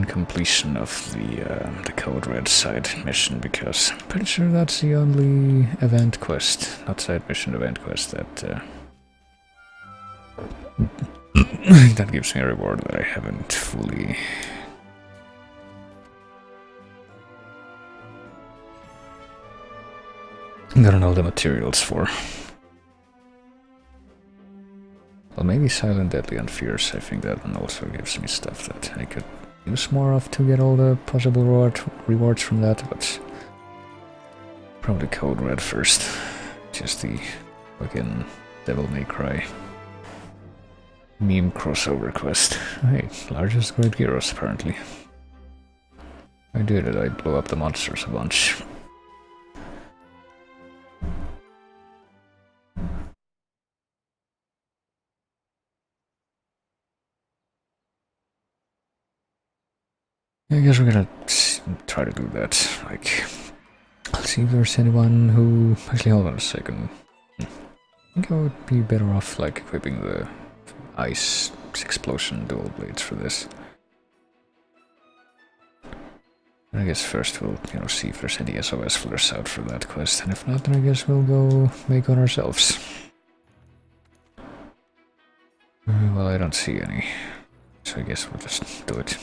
[SPEAKER 1] completion of the Code Red side mission, because I'm pretty sure that's the only event quest, not side mission, event quest that that gives me a reward that I haven't fully gotten all the materials for. Well, maybe Silent, Deadly and Fierce. I think that one also gives me stuff that I could use more of to get all the possible rewards from that, but probably Code Red first. Just the fucking Devil May Cry meme crossover quest. Hey, largest great heroes apparently. I did it, I blew up the monsters a bunch. I guess we're gonna try to do that. Like, let's see if there's anyone who... Actually, hold on a second. I think I would be better off, like, equipping the ice explosion dual blades for this. And I guess first we'll, you know, see if there's any SOS flares out for that quest, and if not, then I guess we'll go make one ourselves. Well, I don't see any, so I guess we'll just do it.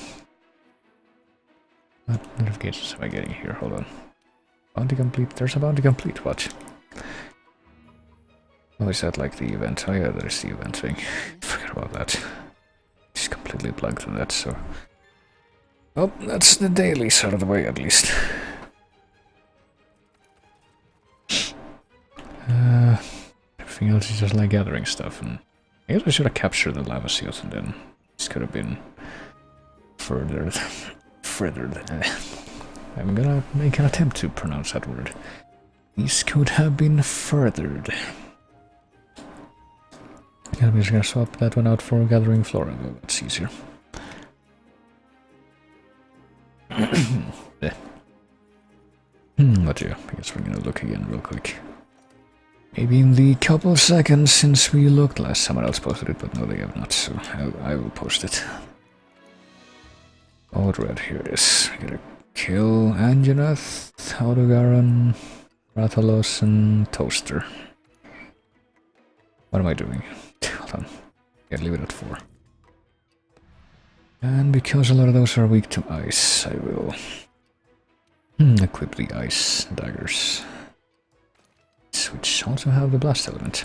[SPEAKER 1] What notifications am I getting here? Hold on. Bounty complete. There's a bounty complete. Watch. Oh, is that like the event? Oh yeah, there's the event thing. Forgot about that. Just completely blanked on that, so... Oh, that's the dailies out of the way at least. Everything else is just like gathering stuff, and I guess I should have captured the lava seals and then this could have been furthered. I'm gonna make an attempt to pronounce that word. These could have been furthered. I'm just gonna swap that one out for gathering flora, though that's easier. But yeah, I guess we're gonna look again real quick. Maybe in the couple of seconds since we looked last, someone else posted it, but no, they have not, so I will post it. Oh, red, here it is. I gotta kill Anjanath, Audogaron, Rathalos, and Toaster. What am I doing? Hold on. Yeah, leave it at 4. And because a lot of those are weak to ice, I will equip the ice daggers, which also have the blast element.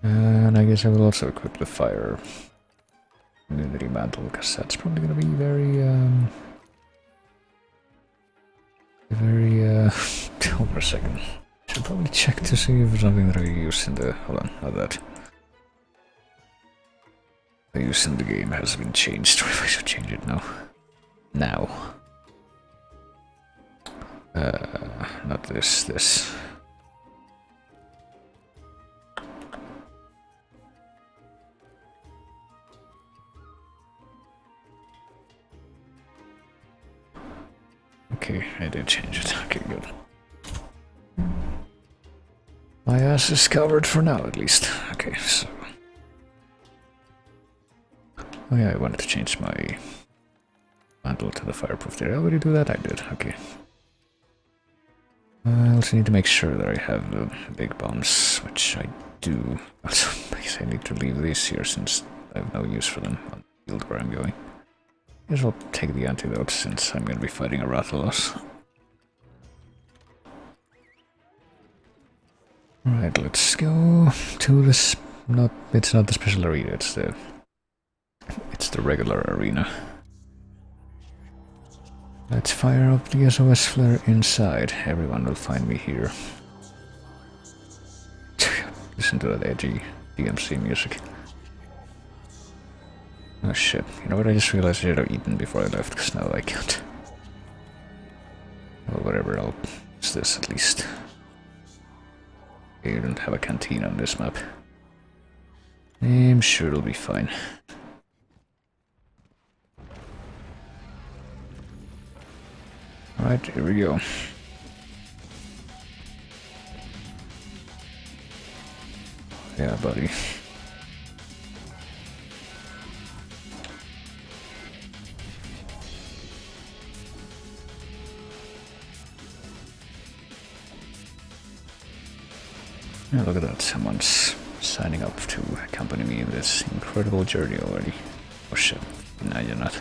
[SPEAKER 1] And I guess I will also equip the fire immunity mantle, because that's probably going to be very hold on a second. Should probably check to see if there's something that I use in the... hold on, not that. The use in the game has been changed, or if I should change it now. Not this. Okay, I did change it. Okay, good. My ass is covered for now, at least. Okay, so... oh yeah, I wanted to change my mantle to the fireproof. Did I already do that? I did, okay. I also need to make sure that I have the big bombs, which I do. Also, I guess I need to leave these here since I have no use for them on the field where I'm going. I guess I'll take the antidote since I'm going to be fighting a Rathalos. Alright, let's go to this... it's not the special arena, it's the regular arena. Let's fire up the SOS flare inside. Everyone will find me here. Listen to that edgy DMC music. Oh shit, you know what, I just realized I should have eaten before I left, because now I can't. Well, whatever, I'll use this at least. You don't have a canteen on this map. I'm sure it'll be fine. Alright, here we go. Yeah, buddy. Yeah, look at that, someone's signing up to accompany me in this incredible journey already. Oh shit, no you're not.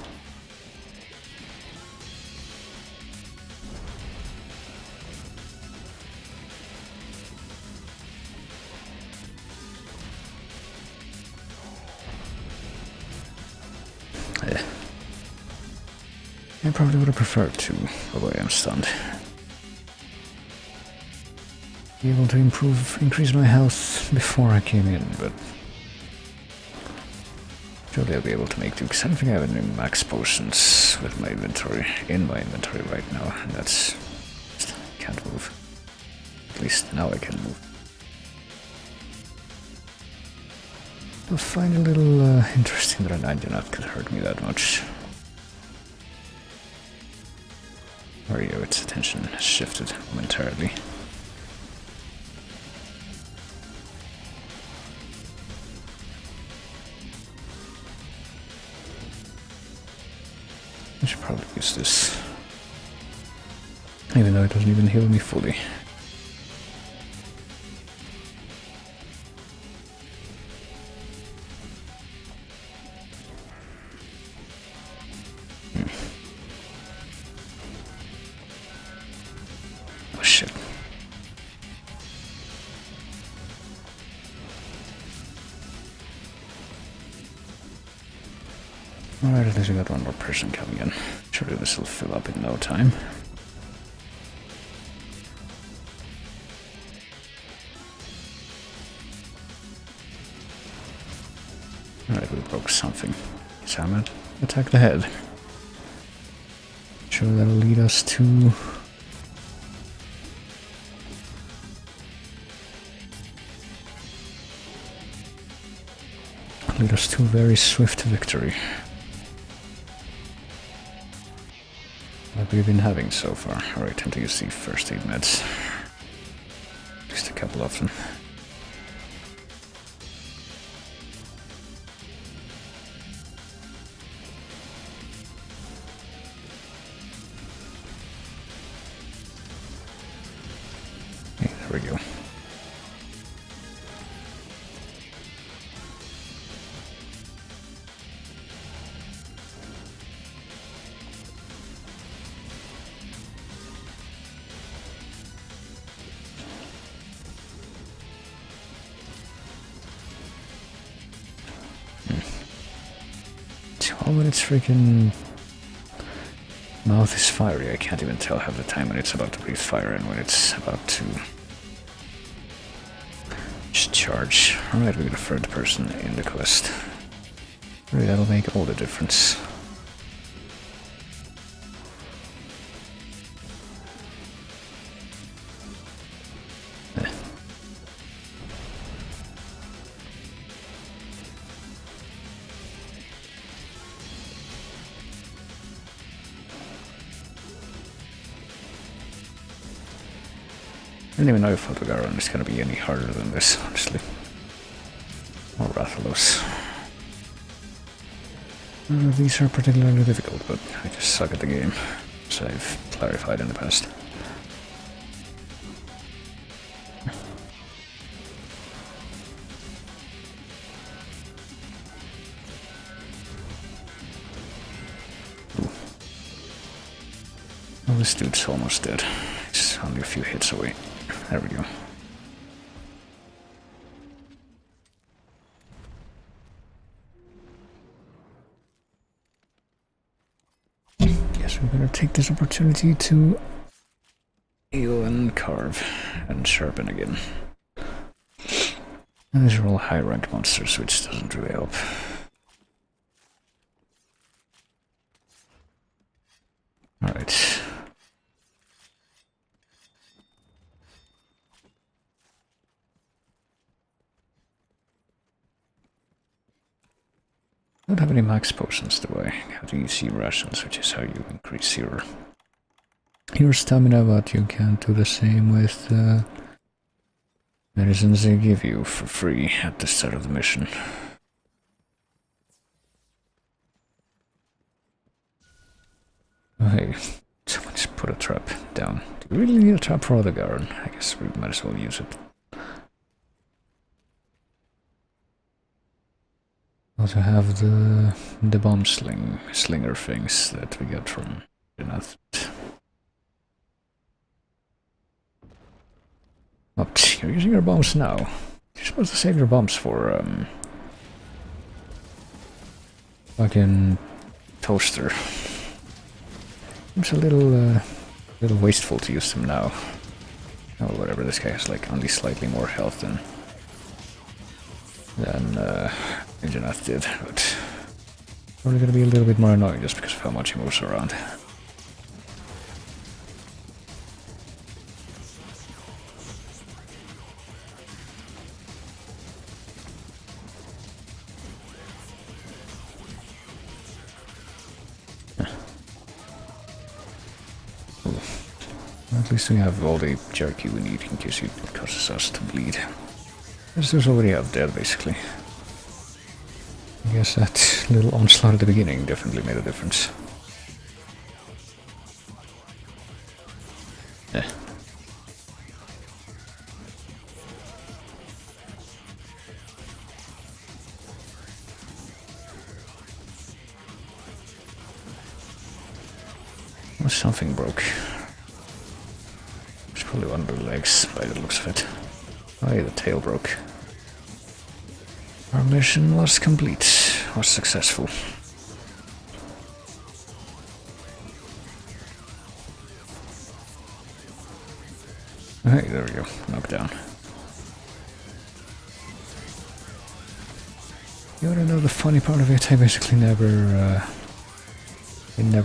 [SPEAKER 1] Yeah. I probably would have preferred to, although I am stunned. Be able to increase my health before I came in, but surely I'll be able to make do, because I don't think I have any max potions with my inventory, in my inventory right now, and that's... can't move. At least now I can move. I find a little interesting that an Anjanath could hurt me that much. Or yeah, its attention has shifted momentarily. I should probably use this, even though it doesn't even heal me fully. Oh shit. Alright, at least we got one more person coming in. Surely this will fill up in no time. Alright, we broke something. So I'm gonna attack the head. Sure, that'll lead us to... lead us to a very swift victory. Like we've been having so far. Alright, time to use the first aid meds. Just a couple of them. Okay, there we go. Oh, when its freaking mouth is fiery, I can't even tell half the time when it's about to breathe fire and when it's about to just charge. Alright, we got a third person in the quest. Really, that'll make all the difference. I don't even know if Photogaron is going to be any harder than this, honestly. Or Rathalos. These are particularly difficult, but I just suck at the game, as I've clarified in the past. Well, this dude's almost dead. It's only a few hits away. There we go. Guess we're gonna take this opportunity to heal and carve and sharpen again. And these are all high rank monsters, which doesn't really help. Alright. I don't have any max potions, do I? How do you see rations, which is how you increase your stamina, but you can't do the same with medicines they give you for free at the start of the mission. Oh, hey, someone just put a trap down. Do you really need a trap for Odegaard? I guess we might as well use it. Also have the bomb slinger things that we got from Jenath. Oh, you're using your bombs now. You're supposed to save your bombs for fucking toaster. Seems a little wasteful to use them now. Oh, whatever. This guy has like only slightly more health than Jenath did, but probably gonna be a little bit more annoying just because of how much he moves around. At least we have all the jerky we need in case it causes us to bleed. There's already out there, basically. I guess that little onslaught at the beginning definitely made a difference. Yeah. Well, something broke. It's probably one of the legs by the looks of it. Oh yeah, the tail broke. Our mission was complete, was successful. Hey, there we go, knockdown. You wanna know the funny part of it? I basically never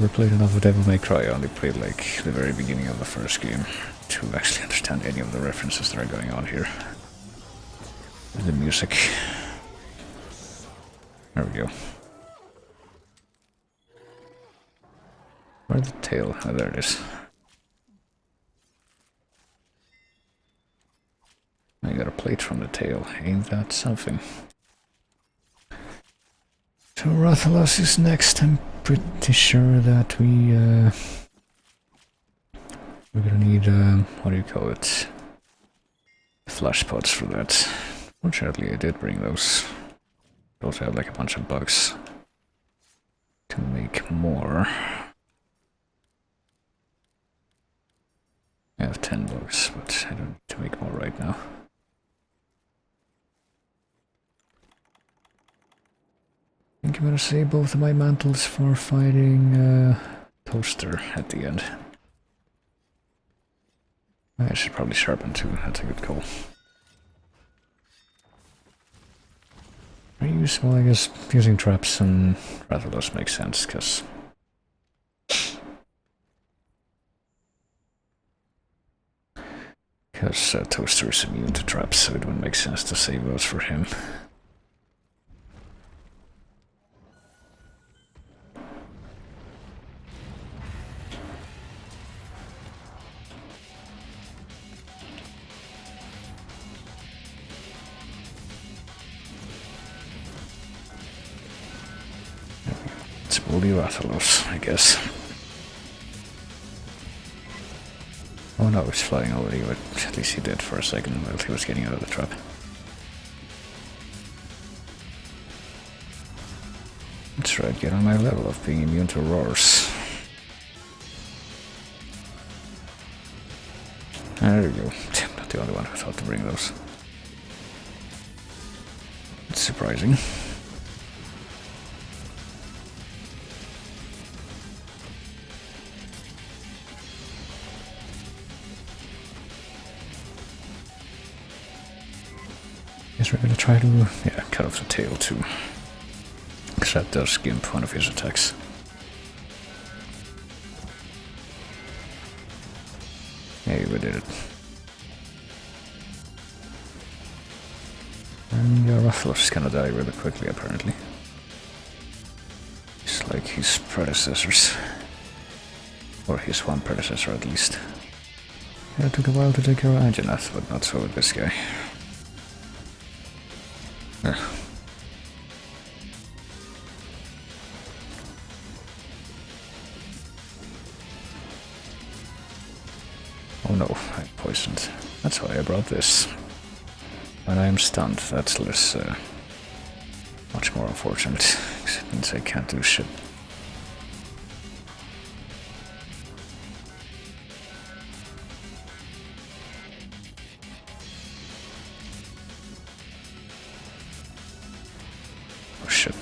[SPEAKER 1] played enough of Devil May Cry. I only played like the very beginning of the first game to actually understand any of the references that are going on here. The music. There we go. Where's the tail? Oh, there it is. I got a plate from the tail. Ain't that something? So Rathalos is next. I'm pretty sure that we're gonna need what do you call it? Flash pods for that. Fortunately, I did bring those. I also have like a bunch of bugs to make more. I have 10 bugs, but I don't need to make more right now. I think I'm gonna save both of my mantles for fighting Toaster at the end. I should probably sharpen too, that's a good call. Well, I guess using traps and Rathalos makes sense, because Toaster is immune to traps, so it wouldn't make sense to save those for him. It's bully Rathalos, I guess. Oh no, he's flying already, but at least he did for a second while he was getting out of the trap. That's right, get on my level of being immune to roars. There you go. I'm not the only one who thought to bring those. It's surprising. Guess we're gonna try to, cut off the tail too. Because that does gimp one of his attacks. Hey, we did it. And your Rathalos is gonna die really quickly, apparently. It's like his predecessors. Or his one predecessor, at least. Yeah, it took a while to take care of Anjanath, but not so with this guy. Oh no, I'm poisoned. That's why I brought this. When I am stunned, that's less, much more unfortunate, because it means I can't do shit. Oh shit.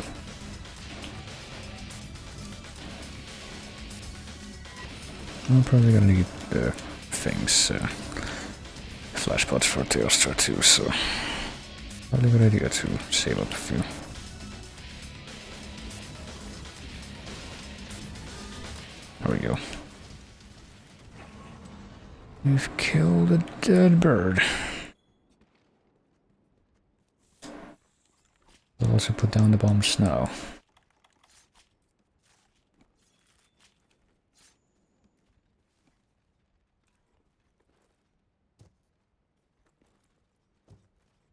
[SPEAKER 1] I'm probably gonna need things, flash pods for Teostra too, so probably a good idea to save up a few. There we go. We've killed a dead bird. We'll also put down the bombs now.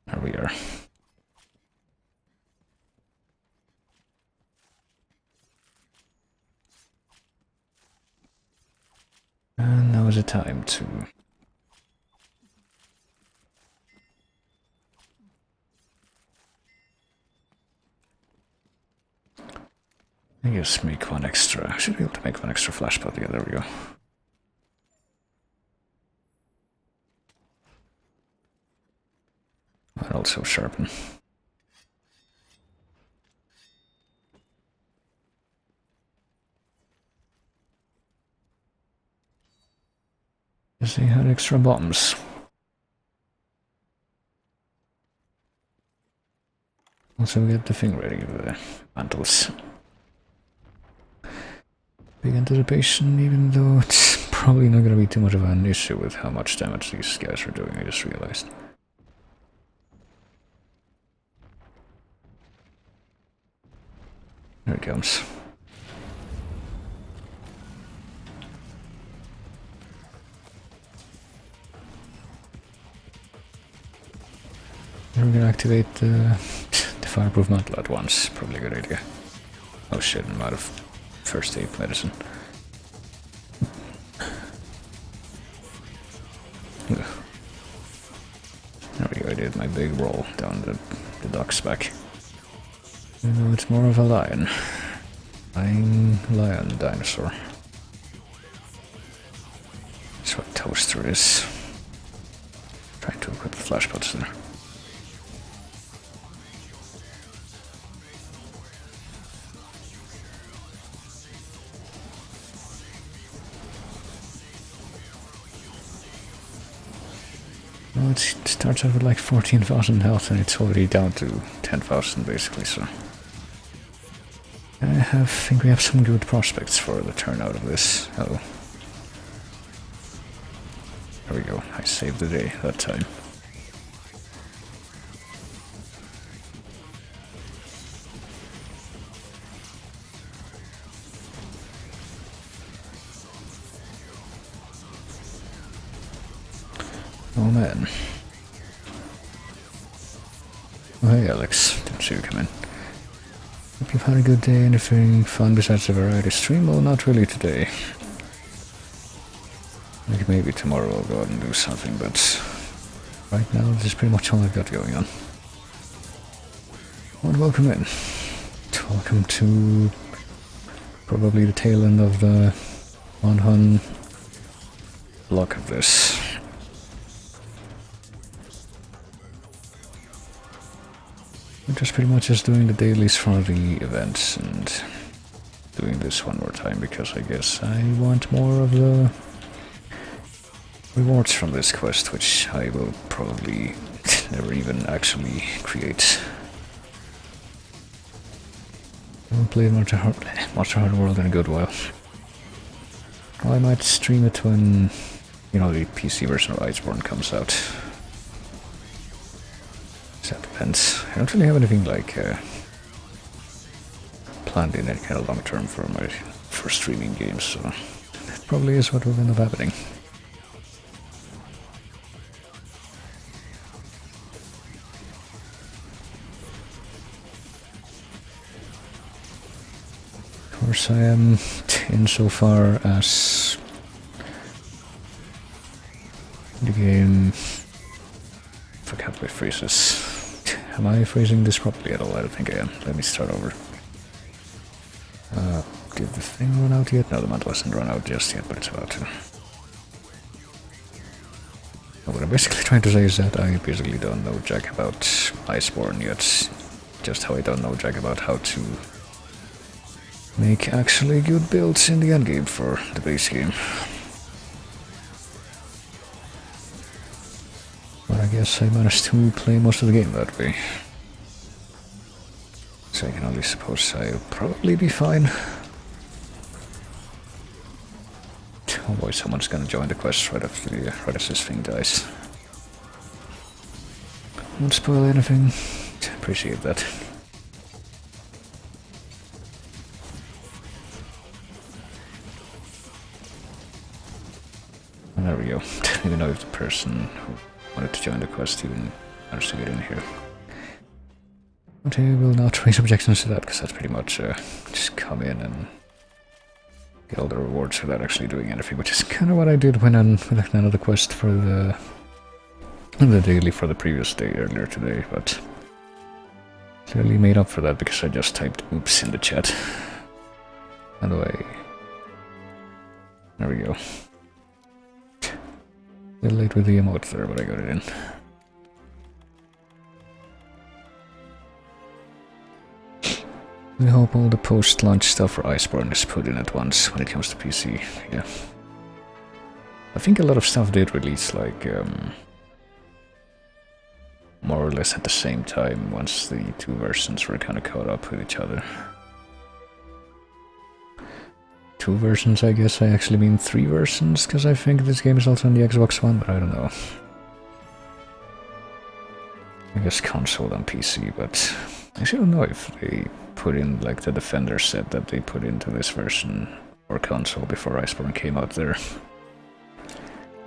[SPEAKER 1] There we are. And now is the time to I guess make one extra. I should be able to make one extra flash pod. Yeah, there we go. And also sharpen. Yes, they had extra bombs. Also get the thing ready, the mantles. Big anticipation, even though it's probably not gonna be too much of an issue with how much damage these guys are doing, I just realized. There it comes. We're gonna activate the fireproof mantle at once. Probably a good idea. Oh shit, I'm out of first aid medicine. Ugh. There we go, I did my big roll down the duck's back. You know, it's more of a lion. Lion dinosaur. That's what Toaster is. Trying to equip the flashpots there. Well, it starts out with like 14,000 health and it's already down to 10,000 basically, so... I think we have some good prospects for the turnout of this. Oh. There we go, I saved the day that time. Oh man. Oh hey Alex, didn't see you come in. Hope you've had a good day. Anything fun besides the variety stream? Well, not really today. Like maybe tomorrow I'll go out and do something, but right now this is pretty much all I've got going on. Well, welcome in. Welcome to probably the tail end of the on-hun block of this. We're just pretty much just doing the dailies for the events and doing this one more time because I guess I want more of the rewards from this quest, which I will probably never even actually create. I haven't played Monster Hunter World in a good while. Well, I might stream it when, you know, the PC version of Iceborne comes out. That depends. I don't really have anything like planned in any kind of long term for streaming games, so that probably is what will end up happening. Of course, I am insofar as the game. Forgot my phrases. Am I phrasing this properly at all? I don't think I am. Let me start over. Did the thing run out yet? No, the mantle hasn't run out just yet, but it's about to. What I'm basically trying to say is that I basically don't know jack about Iceborne yet. Just how I don't know jack about how to make actually good builds in the endgame for the base game. But I guess I managed to play most of the game that way. So I can only suppose I'll probably be fine. Oh boy, someone's gonna join the quest right after right as this thing dies. Won't spoil anything. Appreciate that. And there we go. Don't even know if the person who wanted to join the quest even managed to get in here. But I will not raise objections to that, because that's pretty much just come in and get all the rewards without actually doing anything, which is kind of what I did when I with another quest for the daily for the previous day earlier today, but clearly made up for that because I just typed oops in the chat. By the way, there we go. A little late with the emote there, but I got it in. We hope all the post-launch stuff for Iceborne is put in at once when it comes to PC, yeah. I think a lot of stuff did release, like, more or less at the same time once the two versions were kind of caught up with each other. Two versions, I guess I actually mean three versions, because I think this game is also on the Xbox One, but I don't know. I guess console and PC, but I actually don't know if they put in like the Defender set that they put into this version or console before Iceborne came out there.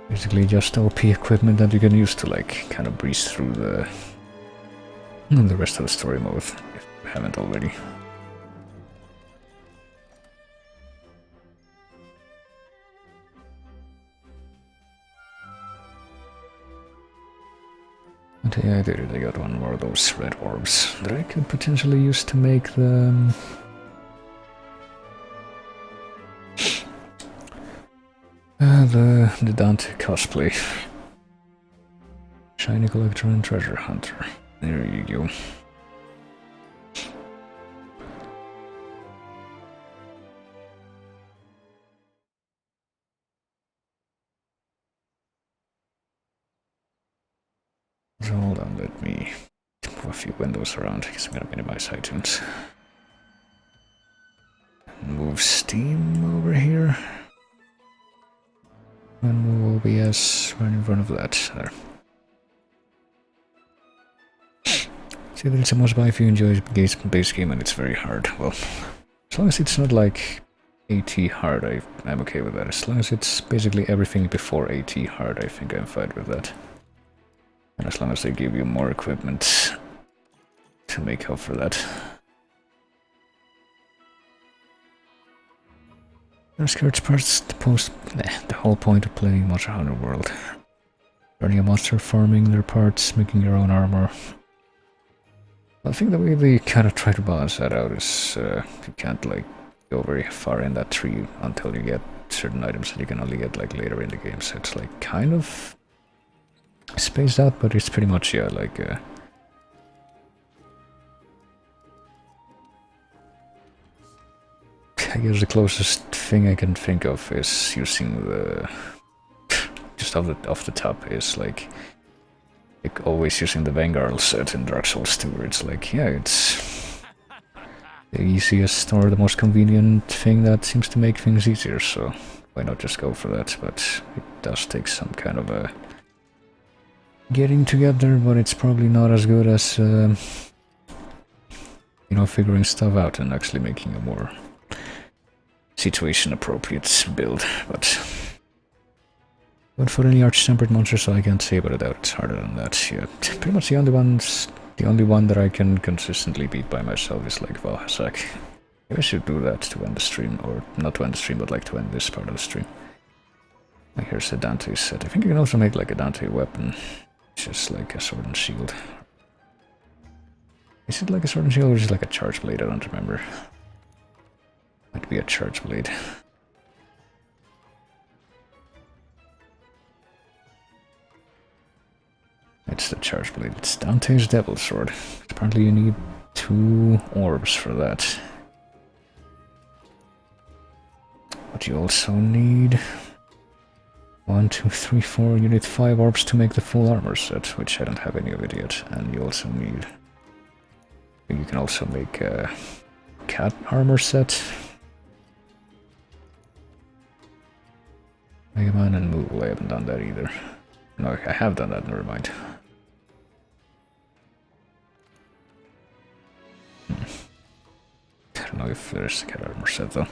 [SPEAKER 1] Basically just OP equipment that you can use to like kind of breeze through the rest of the story mode, if you haven't already. And yeah, I got one more of those red orbs that I could potentially use to make the Dante cosplay. Shiny Collector and Treasure Hunter. There you go. So hold on, let me move a few windows around because I'm gonna minimize iTunes. Move Steam over here. And move OBS right in front of that. There. See, there's a must buy if you enjoy base game and it's very hard. Well, as long as it's not like AT hard, I'm okay with that. As long as it's basically everything before AT hard, I think I'm fine with that. And as long as they give you more equipment to make up for that. There's parts the whole point of playing Monster Hunter World. Learning a monster, farming their parts, making your own armor. I think the way they kind of try to balance that out is you can't like go very far in that tree until you get certain items that you can only get like later in the game. So it's like kind of spaced out, but it's pretty much, yeah, like I guess the closest thing I can think of is using the just off the top is like always using the Vanguard set in Dark Souls 2, where it's like, yeah, it's the easiest or the most convenient thing that seems to make things easier, so why not just go for that? But it does take some kind of a getting together, but it's probably not as good as you know, figuring stuff out and actually making a more situation appropriate build. But for any arch-tempered monsters, I can't say, but I doubt it's harder than that. Yeah, pretty much the only one that I can consistently beat by myself is like Valhazak. Maybe I should do that to end the stream, or not to end the stream, but like to end this part of the stream. Like here's a Dante set. I think you can also make like a Dante weapon, just like a sword and shield. Is it like a sword and shield or is it like a charge blade? I don't remember. Might be a charge blade. It's the charge blade. It's Dante's Devil Sword. Apparently you need 2 orbs for that. But you also need 1, 2, 3, 4. You need 5 orbs to make the full armor set, which I don't have any of it yet. And you also need... You can also make a cat armor set. Mega Man and Moogle, I haven't done that either. No, I have done that, never mind. I don't know if there's a cat armor set though.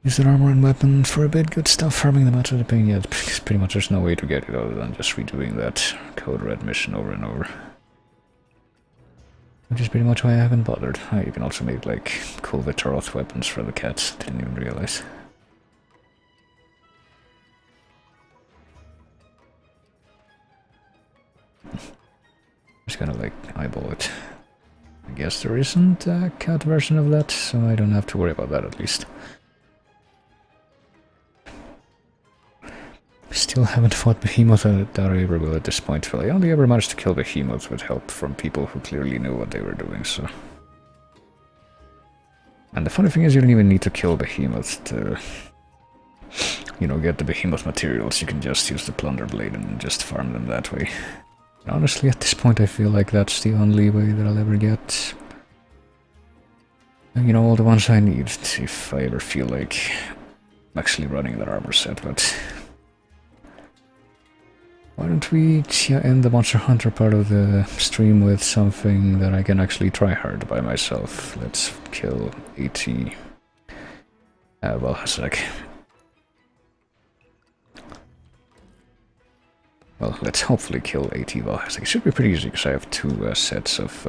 [SPEAKER 1] Use that armor and weapon for a bit, good stuff, farming them out of the pain yet, because pretty much there's no way to get it other than just redoing that Code Red mission over and over. Which is pretty much why I haven't bothered. You can also make like cool Vitaroth weapons for the cats, didn't even realize. Just gonna like eyeball it. I guess there isn't a cat version of that, so I don't have to worry about that at least. Still haven't fought Behemoth that I ever will at this point. Well, I only ever managed to kill Behemoth with help from people who clearly knew what they were doing, so... And the funny thing is, you don't even need to kill Behemoth to you know, get the behemoth materials, you can just use the plunder blade and just farm them that way. Honestly, at this point I feel like that's the only way that I'll ever get, you know, all the ones I need, if I ever feel like actually running that armor set, but... Why don't we end the Monster Hunter part of the stream with something that I can actually try hard by myself. Let's kill 80... well, a sec. Well, let's hopefully kill 80 Valhazak. It should be pretty easy, because I have two sets of...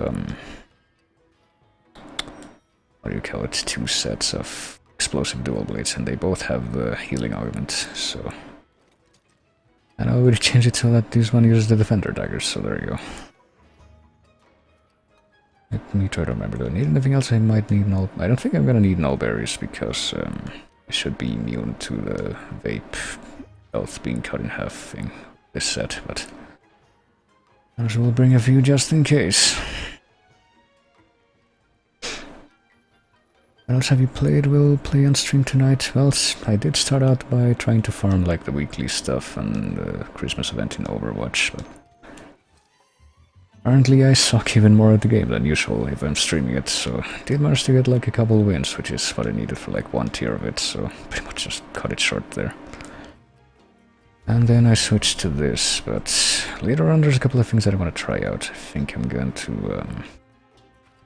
[SPEAKER 1] what do you call it? Two sets of explosive dual blades, and they both have the healing augment, so... And I already changed it so that this one uses the defender daggers, so there you go. Let me try to remember, do I need anything else? I might need null... I don't think I'm gonna need null berries, because I should be immune to the vape health being cut in half thing. This set, but I will bring a few just in case. What else have you played? We'll play on stream tonight. Well, I did start out by trying to farm like the weekly stuff and the Christmas event in Overwatch, but apparently I suck even more at the game than usual if I'm streaming it, so I did manage to get like a couple wins, which is what I needed for like one tier of it, so pretty much just cut it short there. And then I switched to this, but later on there's a couple of things that I want to try out. I think I'm going to...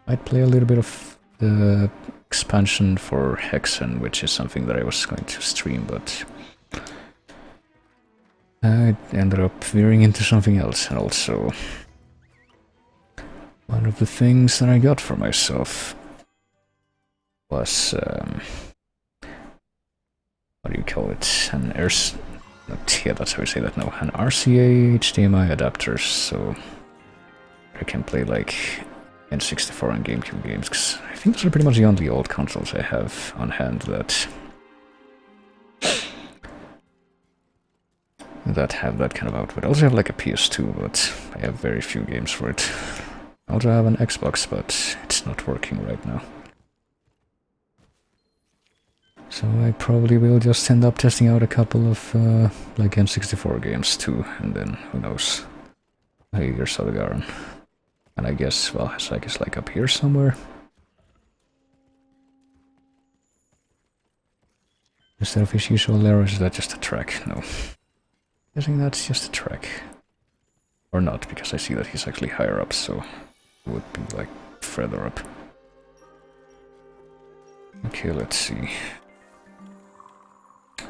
[SPEAKER 1] might play a little bit of the expansion for Hexen, which is something that I was going to stream, but... I ended up veering into something else, and also... One of the things that I got for myself was... what do you call it? An yeah, that's how we say that now. An RCA HDMI adapter, so I can play like N64 and GameCube games, because I think those are pretty much the only old consoles I have on hand that have that kind of output. I also have like a PS2, but I have very few games for it. I also have an Xbox, but it's not working right now. So I probably will just end up testing out a couple of like N64 games too, and then who knows. Hey, here's Sodagaran. And I guess, well, Hazak is like up here somewhere. Instead of his usual lair, is that just a track? No. Guessing that's just a track. Or not, because I see that he's actually higher up, so it would be like further up. Okay, let's see.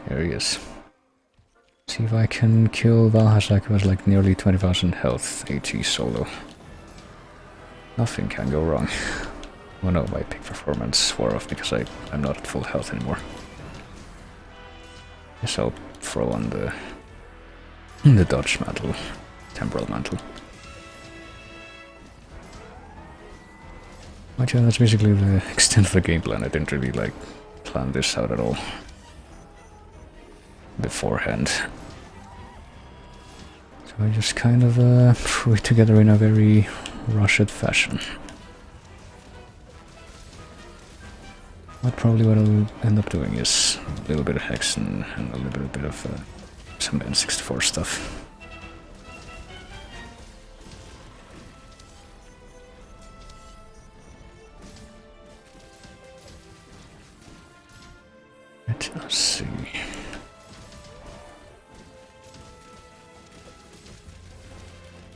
[SPEAKER 1] Here he is. See if I can kill Valhazak, who has like nearly 20,000 health, AT solo. Nothing can go wrong. Oh no, my peak performance wore off because I'm not at full health anymore. Guess I'll throw on the dodge mantle, temporal mantle. But yeah, that's basically the extent of the game plan. I didn't really like plan this out at all beforehand. So I just kind of threw it together in a very rushed fashion. But probably what I'll end up doing is a little bit of Hexen and a little bit of some N64 stuff. Let's see.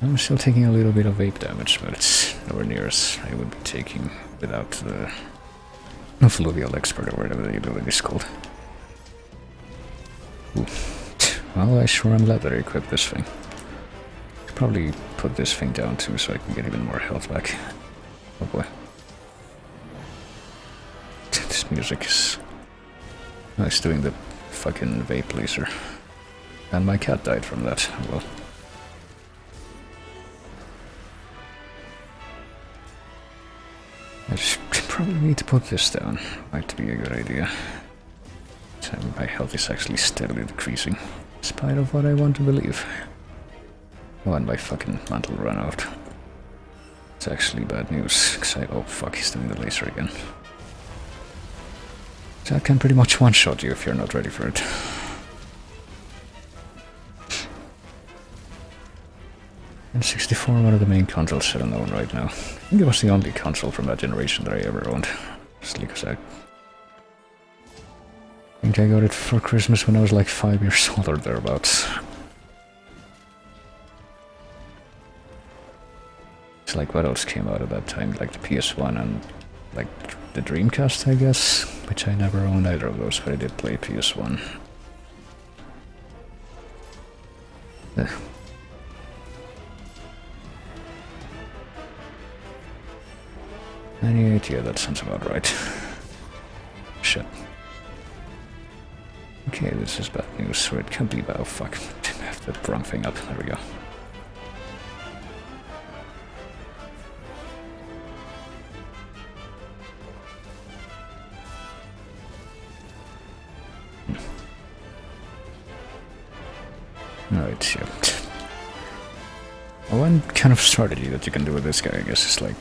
[SPEAKER 1] I'm still taking a little bit of vape damage, but it's nowhere near as I would be taking without the fluvial expert or whatever the ability is called. Ooh. Well, I sure am glad that I equipped this thing. Should probably put this thing down too, so I can get even more health back. Oh boy. This music is... Oh, it's doing the fucking vape laser. And my cat died from that. Oh well. I just probably need to put this down. Might be a good idea. So my health is actually steadily decreasing, in spite of what I want to believe. Oh, and my fucking mantle ran out. It's actually bad news, because oh fuck, he's doing the laser again. So that can pretty much one-shot you if you're not ready for it. And 64, one of the main consoles I don't own right now. I think it was the only console from that generation that I ever owned. Just because I think I got it for Christmas when I was like 5 years old or thereabouts. It's like what else came out at that time, like the PS1 and like the Dreamcast, I guess, which I never owned either of those, but I did play PS1. 98, yeah, that sounds about right. Shit. Okay, this is bad news, so it can't be bad. Oh fuck, I have the wrong thing up, there we go. Alright, yeah. One kind of strategy that you can do with this guy, I guess, is like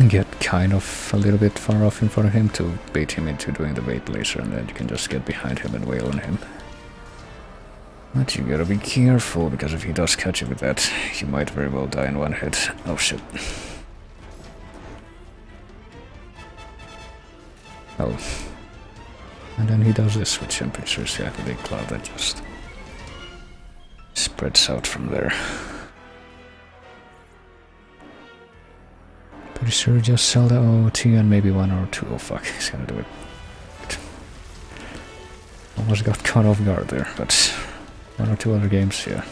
[SPEAKER 1] get kind of a little bit far off in front of him to bait him into doing the bait laser, and then you can just get behind him and wail on him. But you gotta be careful, because if he does catch you with that, you might very well die in one hit. Oh shit. Oh. And then he does this, which I'm pretty sure is the big cloud that just spreads out from there. Pretty sure just sell the OOT and maybe one or two. Oh fuck, he's gonna do it. Almost got caught off guard there, but one or two other games, yeah.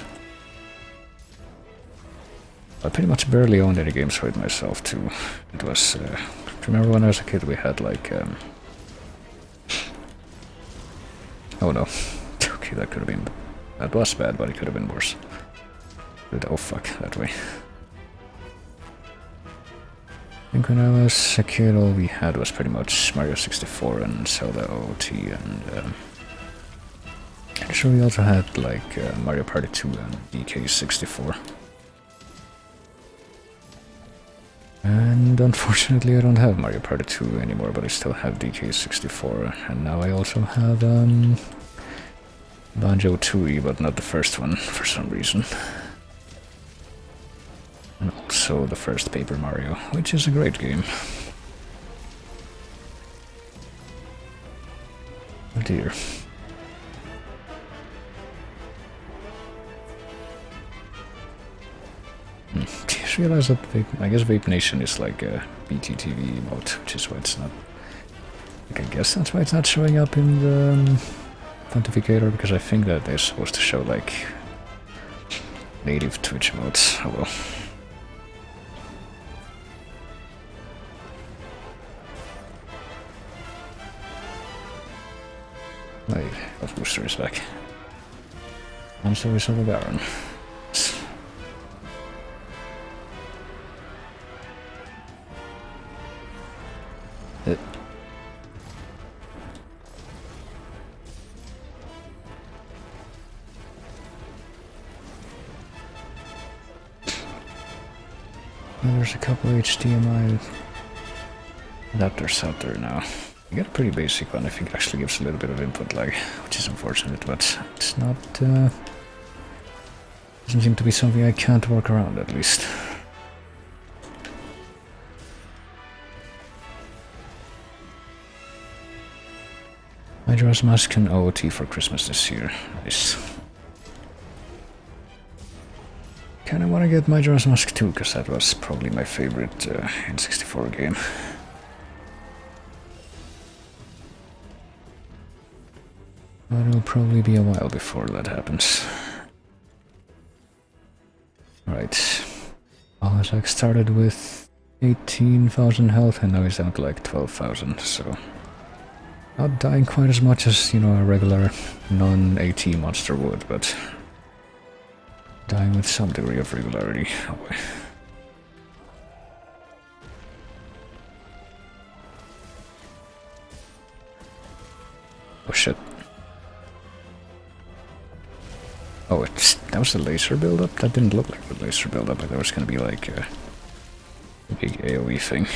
[SPEAKER 1] I pretty much barely owned any games for it myself too. It was, remember when I was a kid we had like, oh no. Okay, that could have been, that was bad, but it could have been worse. Oh fuck, that way. I think when I was a kid, all we had was pretty much Mario 64 and Zelda OOT, and I'm sure we also had like Mario Party 2 and DK 64. And unfortunately I don't have Mario Party 2 anymore, but I still have DK 64, and now I also have Banjo-Tooie, but not the first one for some reason. And also the first Paper Mario, which is a great game. Oh dear. Just realized that I guess Vape Nation is like a BTTV emote, which is why it's not... Like, I guess that's why it's not showing up in the Pontificator, because I think that they're supposed to show like native Twitch emotes. Oh well. Hey, that booster is back. And so is the Baron. There's a couple HDMI adapters out there now. You get a pretty basic one. I think it actually gives a little bit of input lag, which is unfortunate, but it's not... doesn't seem to be something I can't work around, at least. Majora's Mask and OOT for Christmas this year. Nice. Kinda wanna get Majora's Mask 2, because that was probably my favorite N64 game. But it'll probably be a while before that happens. Right. Balazak started with 18,000 health and now he's down to like 12,000, so... Not dying quite as much as, you know, a regular non-AT monster would, but... dying with some degree of regularity. Oh boy. Oh shit. Oh, that was the laser build-up? That didn't look like the laser build-up, but that was gonna be like a big AoE thing.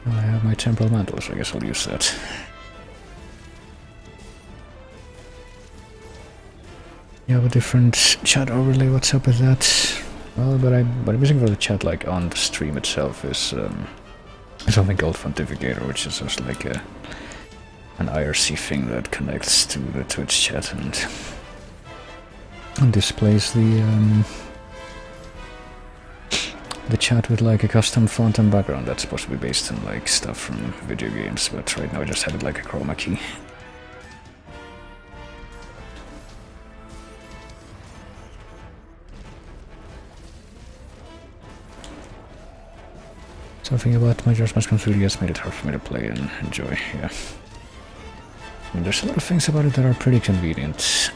[SPEAKER 1] Well, I have my temporal mantle, so I guess I'll use that. You have a different chat overlay, what's up with that? Well, but I'm using for the chat like on the stream itself is something called Pontificator, which is just like an IRC thing that connects to the Twitch chat and displays the chat with like a custom font and background that's supposed to be based on like stuff from video games, but right now I just have it like a chroma key. Something about Majora's Mask on 3DS made it hard for me to play and enjoy, yeah. I mean, there's a lot of things about it that are pretty convenient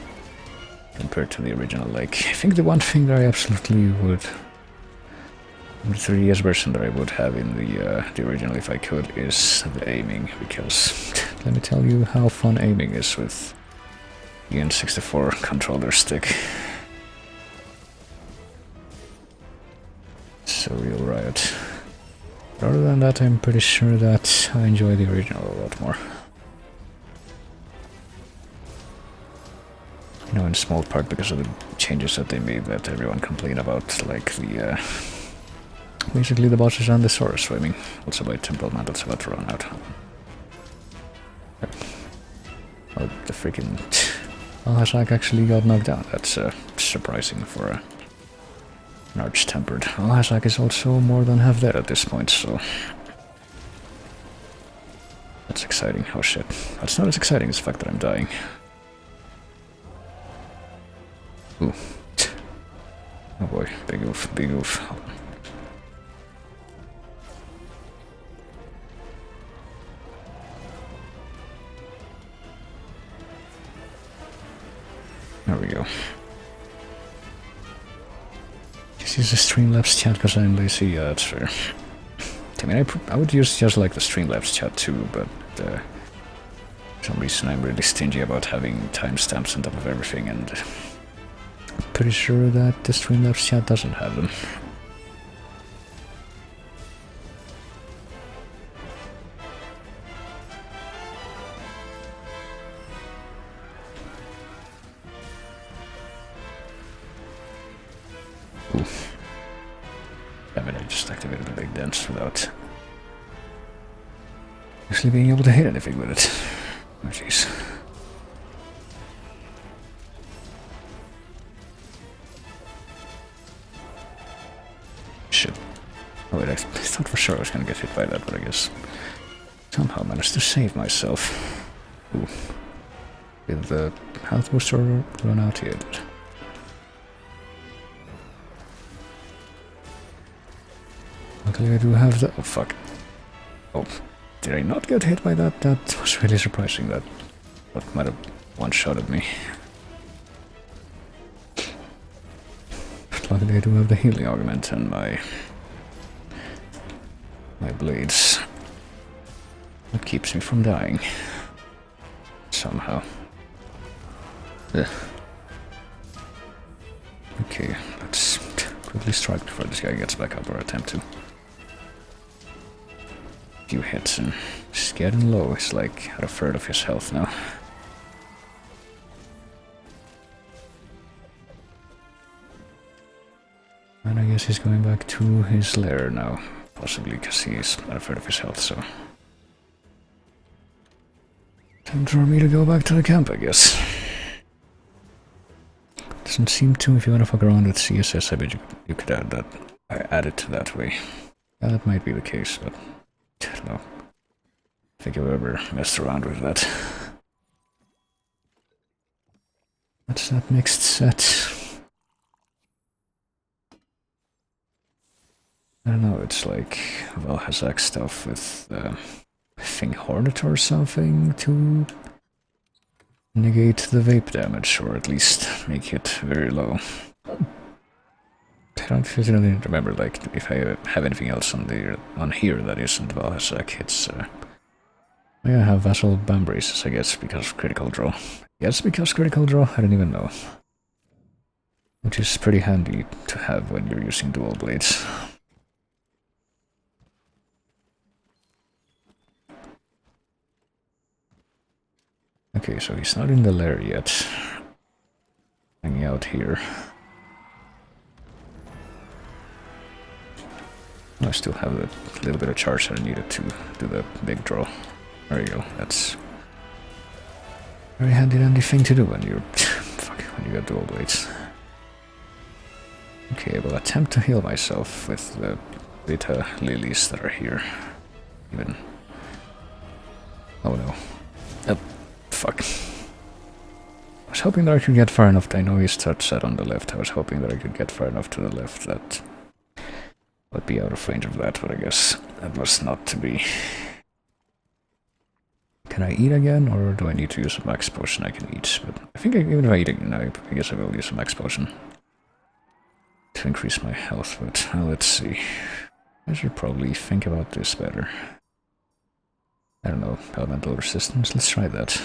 [SPEAKER 1] compared to the original. Like, I think the one thing that I absolutely would, the 3DS version that I would have in the original if I could, is the aiming, because let me tell you how fun aiming is with the N64 controller stick. So real riot. But other than that, I'm pretty sure that I enjoy the original a lot more. You know, in small part because of the changes that they made that everyone complained about, like the basically the bosses and the sword swimming. Also by Temple Mantle's about to run out. Oh, the freaking Alhazak actually got knocked down. That's surprising for an arch-tempered. Alhazak is also more than half dead at this point, so that's exciting. Oh shit. That's not as exciting as the fact that I'm dying. Ooh. Oh boy, big oof, big oof. There we go. Just use the Streamlabs chat because I'm lazy, yeah, that's fair. I mean, I would use just like the Streamlabs chat too, but for some reason I'm really stingy about having timestamps on top of everything, and I'm pretty sure that the Streamlabs chat doesn't have them. Oof. I mean, I just activated the big dance without actually being able to hit anything with it. Oh jeez. Shit. Oh wait, I thought for sure I was gonna get hit by that, but I guess somehow managed to save myself. Ooh. Did the health booster run out yet? Luckily I do have the— oh fuck. Oh, did I not get hit by that? That was really surprising. That might have one-shotted me. But luckily I do have the healing augment and my blades. That keeps me from dying. Somehow. Ugh. Okay, let's quickly strike before this guy gets back up, or attempt to. Few hits and just getting low. It's like at a third of his health now. And I guess he's going back to his lair now, possibly because he's at a third of his health, so time for me to go back to the camp, I guess. Doesn't seem to. If you want to fuck around with CSS, I bet you could add that. Add it that way. Yeah, that might be the case, but I don't know. I think I've ever messed around with that. What's that next set? I don't know, it's like Valhazak stuff with I think Hornet or something to negate the vape damage, or at least make it very low. I don't really remember like if I have anything else on here that isn't Valhazak. It's I have Vassal Bam Braces, I guess, because of critical draw. Yes, because critical draw, I don't even know. Which is pretty handy to have when you're using dual blades. Okay, so he's not in the lair yet. Hanging out here. I still have a little bit of charge that I needed to do the big draw. There you go. That's a very handy thing to do when you're fuck, when you got dual blades. Okay, I will attempt to heal myself with the beta lilies that are here. Even. Oh no. Oh, fuck. I was hoping that I could get far enough. I know he starts set on the left. I was hoping that I could get far enough to the left that would be out of range of that, but I guess that was not to be. Can I eat again, or do I need to use a max potion? I can eat, but I think even if I eat again, I guess I will use a max potion to increase my health, but let's see. I should probably think about this better. I don't know, elemental resistance, let's try that.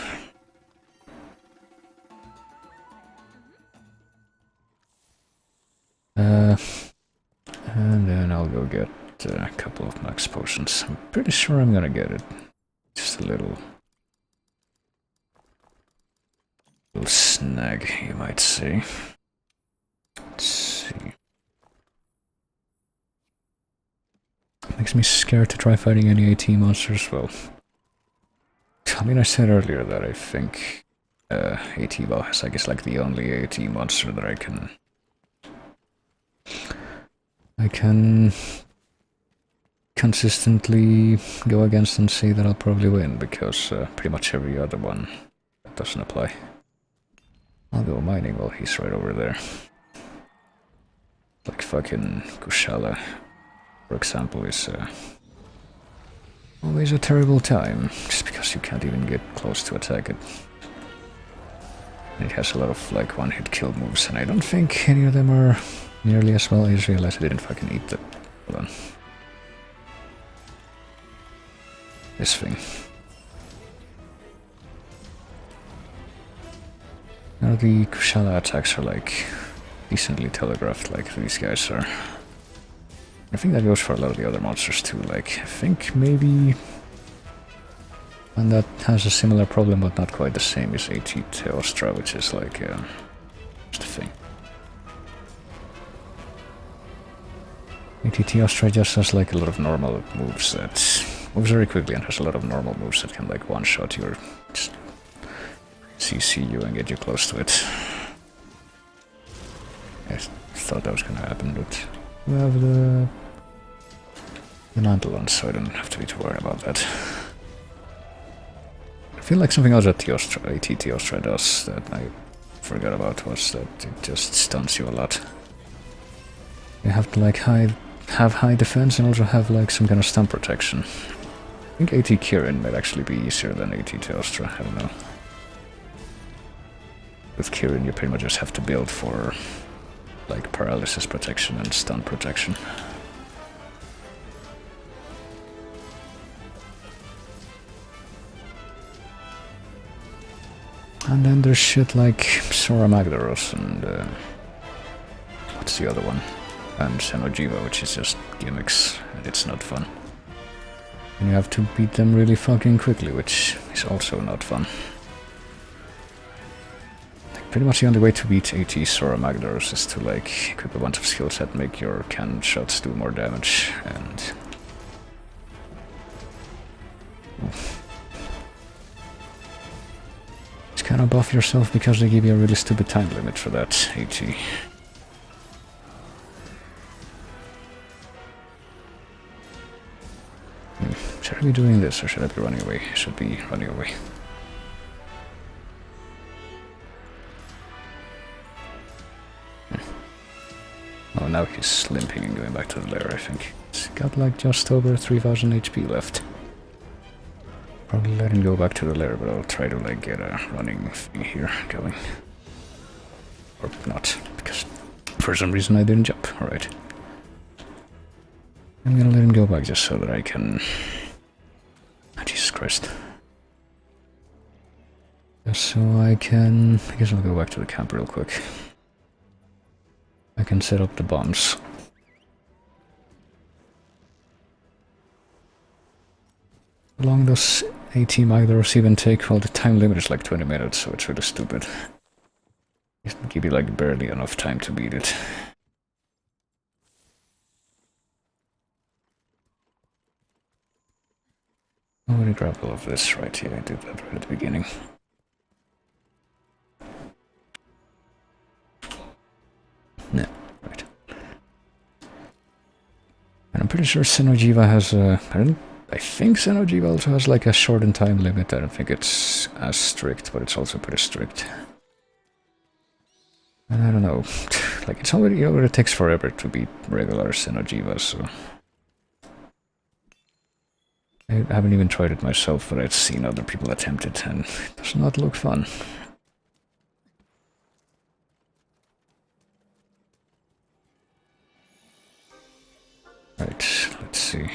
[SPEAKER 1] And then I'll go get a couple of max potions. I'm pretty sure I'm gonna get it. Just a little snag, you might say. Let's see. Makes me scared to try fighting any AT monsters. Well, I mean, I said earlier that I think AT Val is, I guess, like the only AT monster that I can consistently go against and say that I'll probably win, because pretty much every other one that doesn't apply. I'll go mining while he's right over there. Like fucking Kushala, for example, is always a terrible time, just because you can't even get close to attack it. And it has a lot of like one-hit kill moves, and I don't think any of them are nearly as well. I just realized I didn't fucking eat that. Hold on. This thing. Now the Kushala attacks are like decently telegraphed, like these guys are. I think that goes for a lot of the other monsters too, like I think maybe one that has a similar problem but not quite the same is AT Teostra, which is like just a thing. AT Teostra just has like a lot of normal moves that moves very quickly and has a lot of normal moves that can like one-shot you or just CC you and get you close to it. I thought that was gonna happen, but we have the mantle on, so I don't have to be too worried about that. I feel like something else that AT Teostra does that I forgot about was that it just stuns you a lot. You have to like have high defense and also have like some kind of stun protection. I think AT Kirin might actually be easier than AT Teostra, I don't know. With Kirin you pretty much just have to build for like paralysis protection and stun protection. And then there's shit like Sora Magdaros and what's the other one? And Xenojiva, which is just gimmicks and it's not fun. And you have to beat them really fucking quickly, which is also not fun. Pretty much the only way to beat AT Sora Magdaros is to like equip a bunch of skills that make your cannon shots do more damage and just kind of buff yourself because they give you a really stupid time limit for that AT. Should I be doing this or should I be running away? I should be running away. Oh, now he's limping and going back to the lair, I think. He's got like just over 3000 HP left. Probably let him go back to the lair, but I'll try to like get a running thing here going. Or not, because for some reason I didn't jump. Alright. I'm gonna let him go back just so that I can... Oh, Jesus Christ. Just so I can... I guess I'll go back to the camp real quick. I can set up the bombs. How long does AT Magdaros even take? Well, the time limit is like 20 minutes, so it's really stupid. It give you like barely enough time to beat it. I'm gonna grab all of this right here. I did that right at the beginning. No, right. And I'm pretty sure Xenojiva has a... I think Xenojiva also has like a shortened time limit. I don't think it's as strict, but it's also pretty strict. And I don't know, like it already takes forever to beat regular Xenojiva, so... I haven't even tried it myself, but I've seen other people attempt it, and it does not look fun. Right, let's see.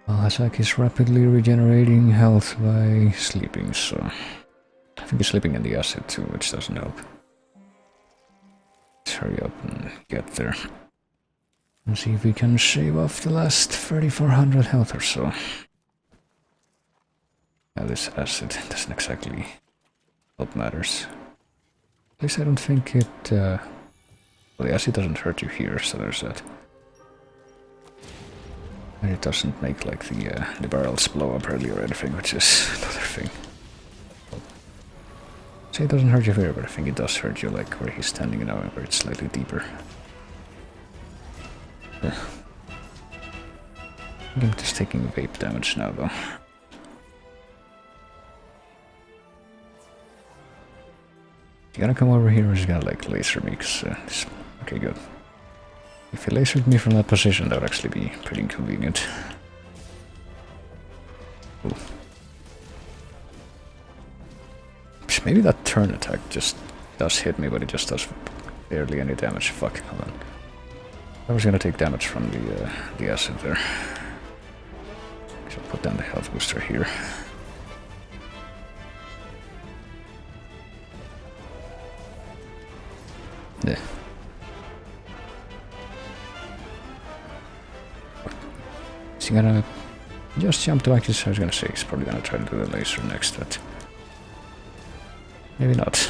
[SPEAKER 1] Hasaki is rapidly regenerating health by sleeping, so... I think he's sleeping in the acid too, which doesn't help. Let's hurry up and get there. And see if we can shave off the last 3400 health or so. Now this acid doesn't exactly help matters. At least I don't think it... well, the acid doesn't hurt you here, so there's that. And it doesn't make like the barrels blow up early or anything, which is another thing. See, it doesn't hurt you here, but I think it does hurt you like where he's standing now, where it's slightly deeper. Yeah. I think I'm just taking vape damage now though. You gotta come over here or he's gonna like laser me, cause okay, good. If he lasered me from that position, that would actually be pretty inconvenient. Ooh. Maybe that turn attack just does hit me, but it just does barely any damage. Fuck, hold on. I was gonna take damage from the acid there. So I'll put down the health booster here. Yeah. Is he gonna just jump to access? I was gonna say he's probably gonna try to do the laser next, but maybe not.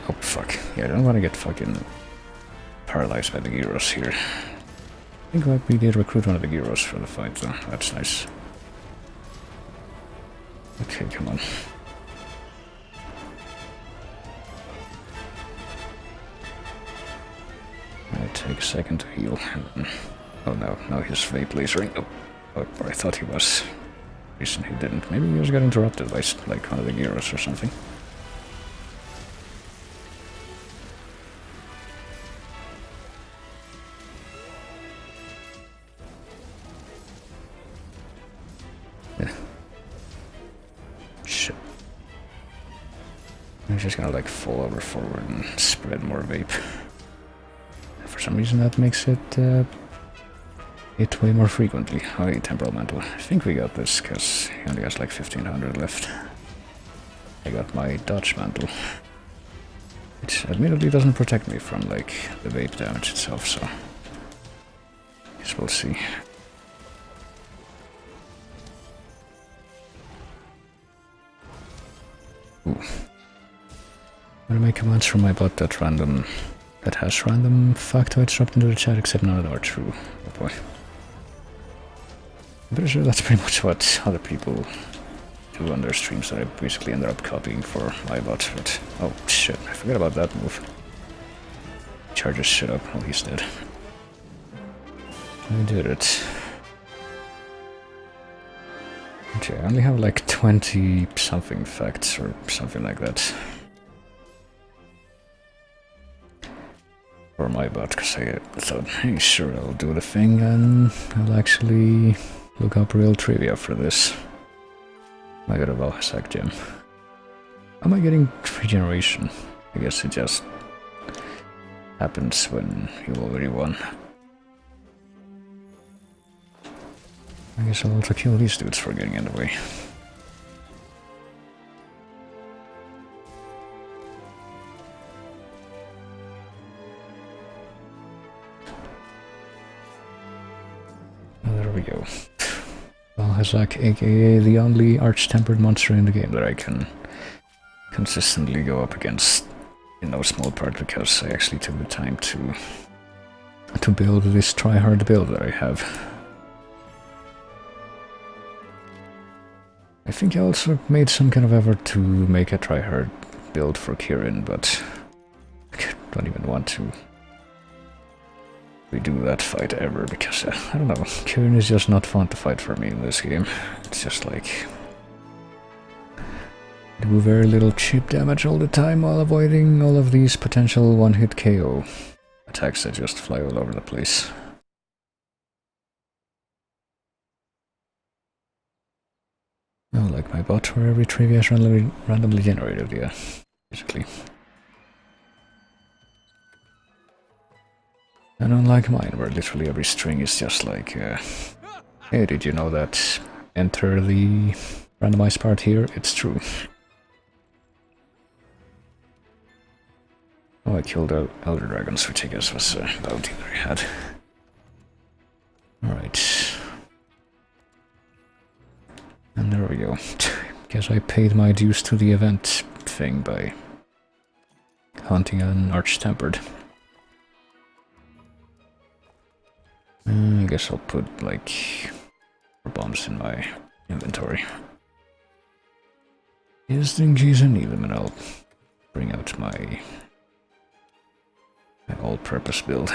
[SPEAKER 1] Oh fuck. Yeah, I don't want to get fucking paralyzed by the gyros here. I think we did recruit one of the gyros for the fight though. That's nice. Okay, come on. Might take a second to heal. Oh no, now he's vape lasering. Oh, I thought he was. Reason he didn't. Maybe he just got interrupted by like one of the gyros or something. Yeah. Shit. I'm just gonna like fall over forward and spread more vape. For some reason that makes it hit way more frequently. Oh, yeah, temporal mantle. I think we got this because he only has like 1500 left. I got my dodge mantle, which admittedly doesn't protect me from like the vape damage itself, so guess we'll see. Ooh. What are my commands from my bot that has random factoids dropped into the chat, except none of them are true. Oh boy. I'm pretty sure that's pretty much what other people do on their streams that I basically ended up copying for my bot, but oh shit, I forgot about that move. Charges shit up. Oh, he's dead. I did it. Okay, I only have like 20 something facts or something like that. For my bot, because I thought, hey, sure, I'll do the thing and I'll actually look up real trivia for this. I got a Valhasak gem. Am I getting regeneration? I guess it just happens when you already won. I guess I'll also kill these dudes for getting in the way. we go. Balhazak, aka the only arch-tempered monster in the game that I can consistently go up against, in no small part because I actually took the time to build this try-hard build that I have. I think I also made some kind of effort to make a try-hard build for Kirin, but I don't even want to redo that fight ever, because I don't know, Kirin is just not fun to fight for me in this game. It's just like do very little chip damage all the time while avoiding all of these potential one-hit KO attacks that just fly all over the place. Oh, like my bot where every trivia is randomly generated, yeah, basically. And unlike mine, where literally every string is just like, hey, did you know that enter the randomized part here? It's true. Oh, I killed Elder Dragons, which I guess was a bounty that I had. Alright. And there we go. Guess I paid my dues to the event thing by hunting an arch-tempered. I guess I'll put, like, bombs in my inventory. Just in case I need them, and I'll bring out my all-purpose build.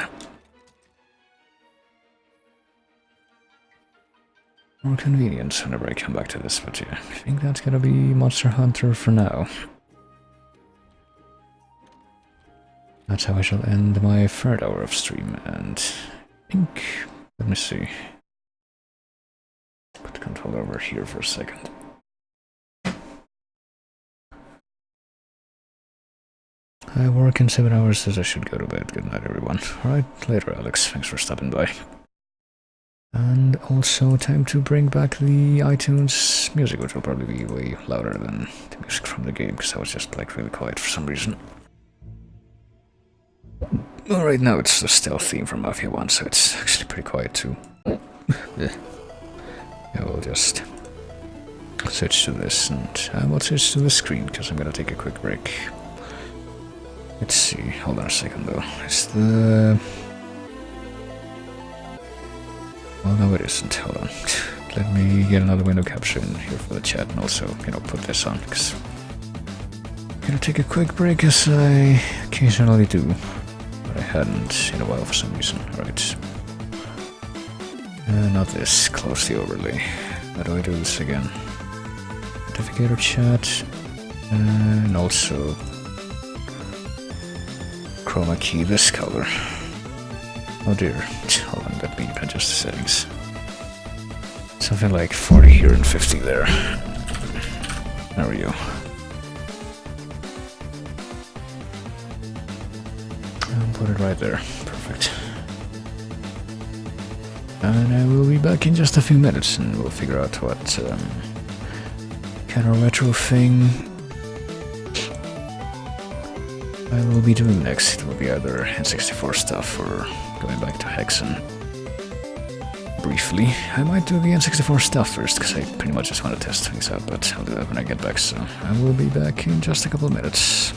[SPEAKER 1] More convenient whenever I come back to this, but yeah, I think that's gonna be Monster Hunter for now. That's how I shall end my third hour of stream, and I think, let me see. Put the controller over here for a second. I work in 7 hours, so I should go to bed. Good night, everyone. Alright, later, Alex. Thanks for stopping by. And also time to bring back the iTunes music, which will probably be way louder than the music from the game, because I was just like really quiet for some reason. Well, right now it's the stealth theme from Mafia 1, so it's actually pretty quiet too. Yeah, we'll just switch to this, and I will switch to the screen, because I'm gonna take a quick break. Let's see, hold on a second though. Is the... Oh no, it isn't. Hold on. Let me get another window capture in here for the chat, and also, you know, put this on, because I'm gonna take a quick break, as I occasionally do, but I hadn't in a while for some reason. Alright. Not this. Close the overlay. How do I do this again? Notificator chat, and also chroma key this color. Oh dear, hold on, let me adjust the settings. Something like 40 here and 50 there. There we go. I'll put it right there, perfect. And I will be back in just a few minutes, and we'll figure out what kind of retro thing I will be doing next. It will be either N64 stuff or going back to Hexen. Briefly. I might do the N64 stuff first, because I pretty much just want to test things out, but I'll do that when I get back, so I will be back in just a couple of minutes.